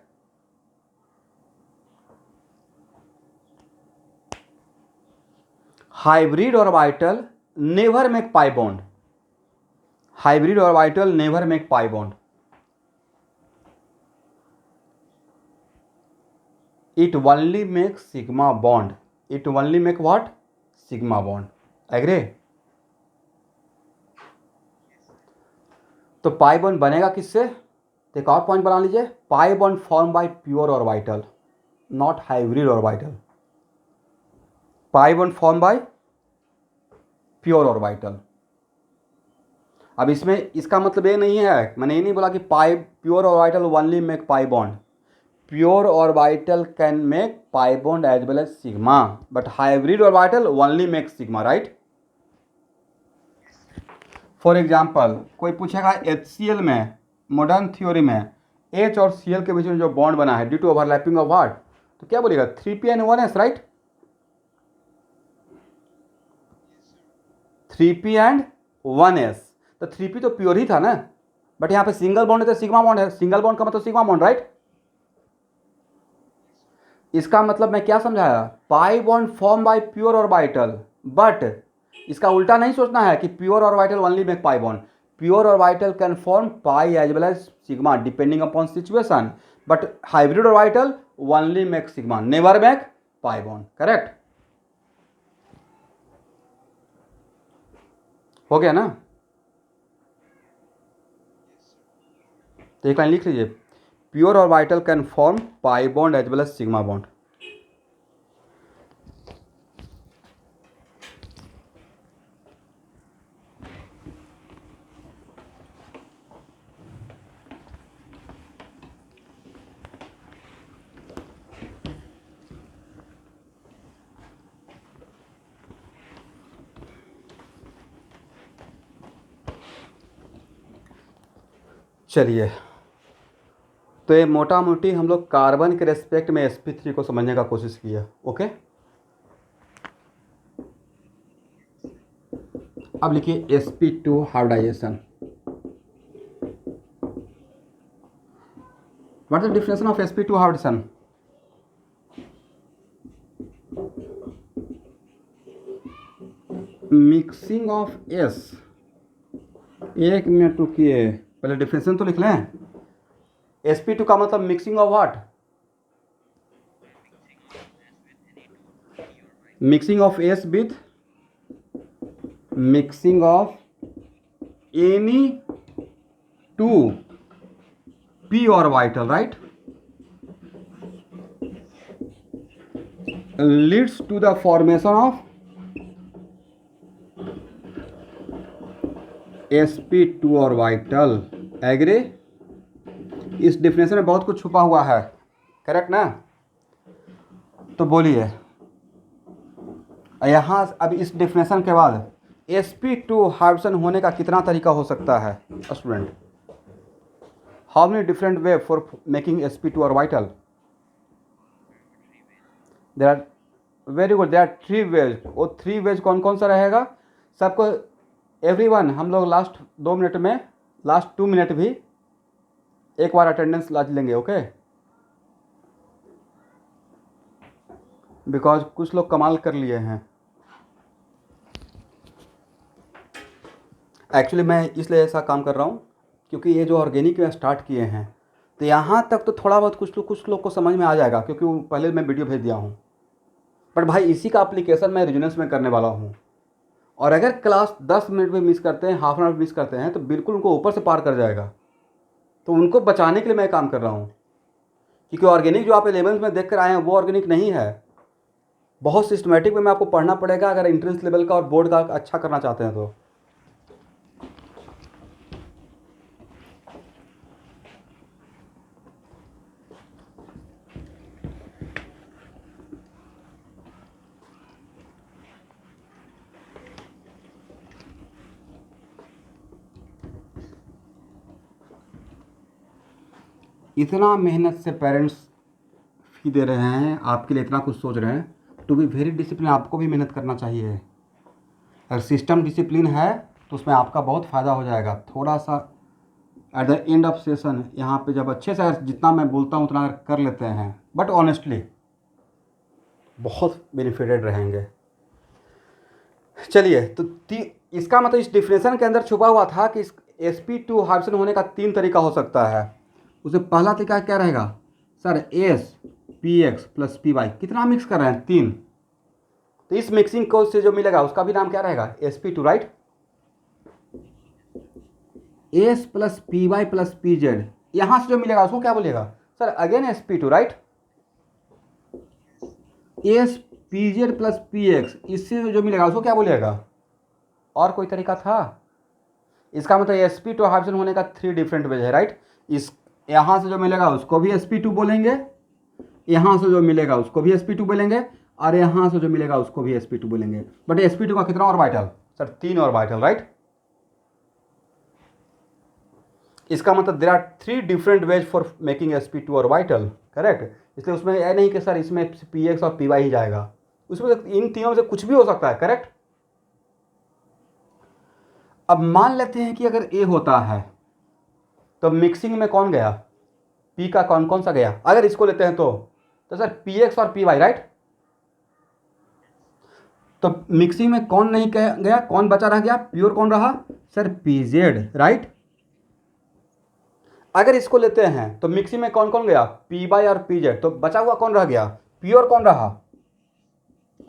hybrid orbital never make pi bond, hybrid orbital never make pi bond, it only makes sigma bond, it only make what, sigma bond, agree। तो pi bond बनेगा किससे, तो एक और point बना लीजिए, पाई bond form by pure orbital not hybrid orbital, pi bond form by pure orbital. अब इसमें इसका मतलब ये नहीं है, मैंने ये नहीं बोला कि pi pure orbital only make pi bond, pure orbital can make pi bond as well as sigma, but hybrid orbital only make sigma, right. For example कोई पूछेगा HCl में, मॉडर्न थ्योरी में H और Cl के बीच में जो bond बना है due to overlapping of what, तो क्या बोलेगा 3p and 1s, right. 3p and 1s, तो 3p तो प्योर ही था ना, बट यहाँ पे सिंगल बॉन्ड है तो सिग्मा बॉन्ड है, सिंगल बॉन्ड का मतलब सिग्मा बॉन्ड, राइट। इसका मतलब मैं क्या समझाया, pi bond form by pure orbital, but इसका उल्टा नहीं सोचना है कि pure orbital only make pi bond. Pure orbital can form pi as well as sigma depending upon situation, but hybrid orbital only make sigma, never make pi bond, correct. हो गया ना। तो एक लाइन लिख लीजिए, pure orbital can form pi bond as well as sigma bond. चलिए, तो ये मोटा मोटी हम लोग कार्बन के रेस्पेक्ट में sp3 को समझने का कोशिश किया, ओके। अब लिखिए sp2 hybridization. What is the definition of sp2 hybridization? Mixing of s, एक मिनट रुकिए, पहले डिफिनेशन तो लिख लें। sp2 का मतलब mixing of what? Mixing of s with mixing of any two p orbital, right, leads to the formation of sp2 orbital. Agree? इस definition में बहुत कुछ छुपा हुआ है, करेक्ट ना। तो बोलिए यहाँ अब इस डिफिनेशन के बाद sp2 हाइब्रिडेशन होने का कितना तरीका हो सकता है student? How many different way for making sp2 orbital? There are, very good, there are 3 ways. वो 3 वेज कौन कौन सा रहेगा सबको? एवरीवन, हम लोग लास्ट 2 मिनट में, लास्ट 2 मिनट भी एक बार अटेंडेंस लाज लेंगे, ओके। बिकॉज कुछ लोग कमाल कर लिए हैं। एक्चुअली मैं इसलिए ऐसा काम कर रहा हूँ क्योंकि ये जो ऑर्गेनिक में स्टार्ट किए हैं, तो यहाँ तक तो थोड़ा बहुत कुछ लोग को समझ में आ जाएगा, क्योंकि वो पहले मैं वीडियो भेज दिया हूँ। बट भाई इसी का एप्लीकेशन मैं रेजोनेंस में करने वाला हूँ, और अगर क्लास 10 मिनट में मिस करते हैं, हाफ एन आवर मिस करते हैं, तो बिल्कुल उनको ऊपर से पार कर जाएगा। तो उनको बचाने के लिए मैं काम कर रहा हूँ, क्योंकि ऑर्गेनिक जो आप 11th में देख कर आए हैं वो ऑर्गेनिक नहीं है। बहुत सिस्टमेटिक में आपको पढ़ना पड़ेगा अगर एंट्रेंस लेवल का और बोर्ड का अच्छा करना चाहते हैं तो। इतना मेहनत से पेरेंट्स फी दे रहे हैं आपके लिए, इतना कुछ सोच रहे हैं, टू बी वेरी डिसिप्लिन, आपको भी मेहनत करना चाहिए। अगर सिस्टम डिसिप्लिन है तो उसमें आपका बहुत फ़ायदा हो जाएगा। थोड़ा सा at the end of session यहाँ पे जब अच्छे से जितना मैं बोलता हूँ उतना अगर कर लेते हैं, बट ऑनेस्टली बहुत बेनिफिटेड रहेंगे। चलिए, तो इसका मतलब इस डिफिनेशन के अंदर छुपा हुआ था कि sp2 हाइब्रिडेशन होने का 3 तरीका हो सकता है। उसमें पहला तरीका क्या रहेगा सर? spx प्लस py, कितना मिक्स कर रहे हैं? 3। तो इस मिक्सिंग को से जो मिलेगा उसका भी नाम क्या रहेगा? sp2, right. s plus py plus pz, यहाँ से जो मिलेगा उसको क्या बोलिएगा sir? Again sp2, right. s pz plus px, इससे जो मिलेगा उसको क्या बोलिएगा? और कोई तरीका था? इसका मतलब sp2 हाइब्रिडेशन होने का 3 डिफरेंट वेज है, राइट। इस यहाँ से जो मिलेगा उसको भी sp2 बोलेंगे, यहाँ से जो मिलेगा उसको भी sp2 बोलेंगे, और यहाँ से जो मिलेगा उसको भी sp2 बोलेंगे। बट sp2 का कितना ऑर्बिटल सर? 3 orbital, right. इसका मतलब there are 3 different ways for making sp2 orbital, correct. इसलिए उसमें यह नहीं कि सर इसमें px और py ही जाएगा, उसमें इन तीनों में से कुछ भी हो सकता है, करेक्ट। अब मान लेते हैं कि अगर ए होता है तो मिक्सिंग में कौन गया, पी का कौन कौन सा गया, अगर इसको लेते हैं तो सर पी एक्स और पी वाई, राइट। तो मिक्सिंग में कौन नहीं गया, कौन बचा रह गया, प्योर कौन रहा सर, पी जेड, राइट। अगर इसको लेते हैं तो मिक्सिंग में कौन कौन गया, पी वाई और पी जेड, तो बचा हुआ कौन रह गया, प्योर कौन रहा,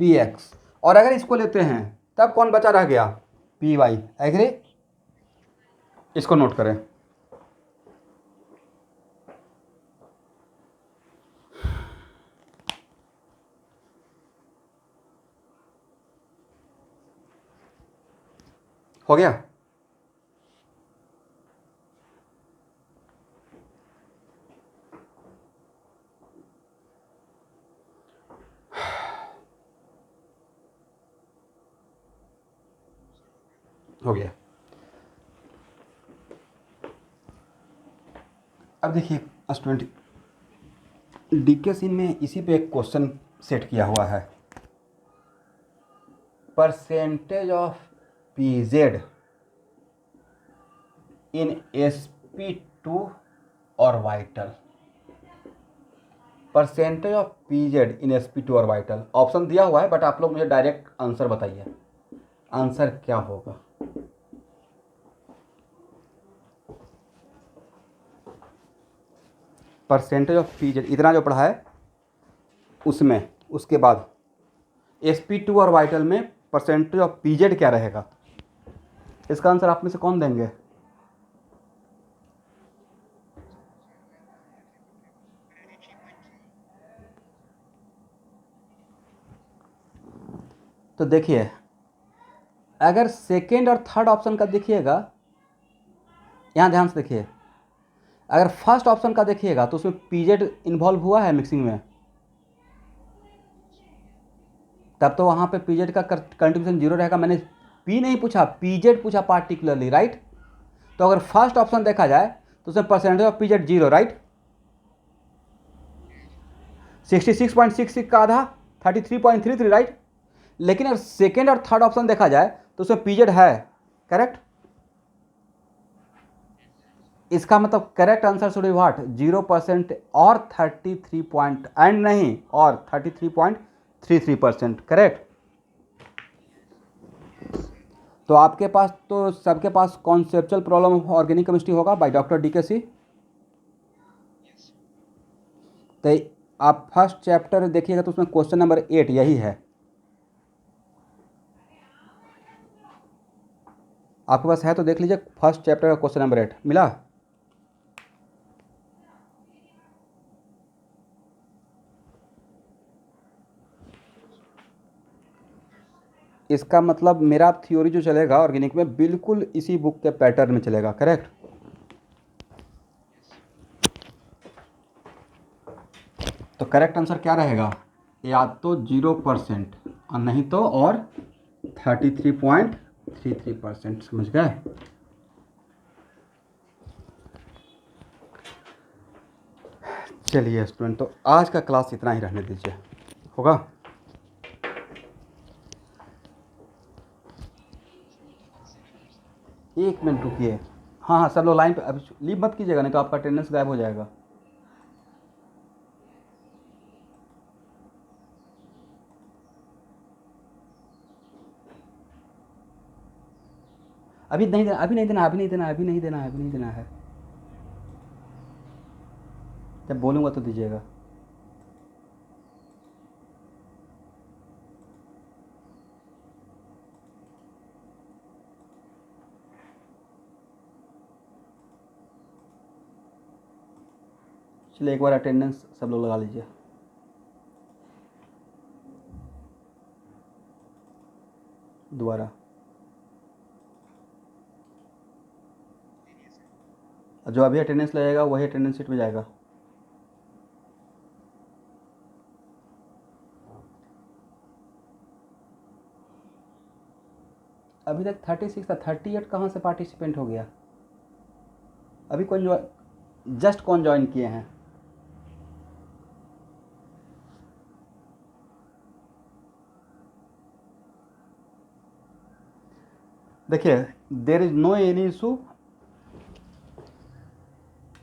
पी एक्स। और अगर इसको लेते हैं तब कौन बचा रह गया, पी वाई, एग्री। इसको नोट करें। हो गया। हो गया। अब देखिए स्टूडेंट, डीके सीन में इसी पे एक क्वेश्चन सेट किया हुआ है, percentage of PZ in sp2 और vital, percentage of PZ in sp2 और वाइटल। ऑप्शन दिया हुआ है बट आप लोग मुझे डायरेक्ट आंसर बताइए, आंसर क्या होगा। परसेंटेज ऑफ पीजेड इतना जो पढ़ा है उसमें, उसके बाद sp2 और वाइटल में परसेंटेज ऑफ पीजेड क्या रहेगा, इसका आंसर आप में से कौन देंगे। तो देखिए अगर सेकेंड और थर्ड ऑप्शन का देखिएगा, यहाँ ध्यान से देखिए, अगर फर्स्ट ऑप्शन का देखिएगा तो उसमें पीजेड इन्वॉल्व हुआ है मिक्सिंग में, तब तो वहाँ पे पीजेड का कंट्रीब्यूशन जीरो रहेगा। मैंने पी नहीं पूछा, पीजेड पूछा पार्टिकुलरली, राइट। तो अगर फर्स्ट ऑप्शन देखा जाए तो उसमें percentage of PZ zero, right. 66.66 का आधा 33.33, राइट। लेकिन अगर सेकेंड और थर्ड ऑप्शन देखा जाए तो उसमें पीजेड है, करेक्ट। इसका मतलब correct answer should be what, 0% और 33 पॉइंट एंड नहीं और 33.33%, करेक्ट। तो आपके पास तो सबके पास conceptual problem of organic chemistry होगा बाय डॉक्टर डीके। तो आप फर्स्ट चैप्टर देखिएगा तो उसमें क्वेश्चन नंबर 8 यही है। आपके पास है तो देख लीजिए, फर्स्ट चैप्टर का क्वेश्चन नंबर 8 मिला। इसका मतलब मेरा थ्योरी जो चलेगा ऑर्गेनिक में बिल्कुल इसी बुक के पैटर्न में चलेगा, करेक्ट। तो करेक्ट आंसर क्या रहेगा, या तो 0% और नहीं तो और 33.33%, समझ गए। चलिए स्टूडेंट, तो आज का क्लास इतना ही रहने दीजिए, होगा। एक मिनट रुकिए, हाँ हाँ सब लोग लाइन पे, अभी लीव मत कीजिएगा नहीं तो आपका अटेंडेंस गायब हो जाएगा। अभी नहीं देना, अभी नहीं देना, अभी नहीं देना, अभी नहीं देना, अभी नहीं देना है, जब बोलूँगा तो दीजिएगा। चलिए एक बार अटेंडेंस सब लोग लगा लीजिए। दोबारा जो अभी अटेंडेंस लगेगा वही अटेंडेंस शीट में जाएगा। अभी तक 36 था, 38 कहाँ से पार्टिसिपेंट हो गया। अभी कौन जस्ट कौन ज्वाइन किए हैं। देखिए, there is no any issue,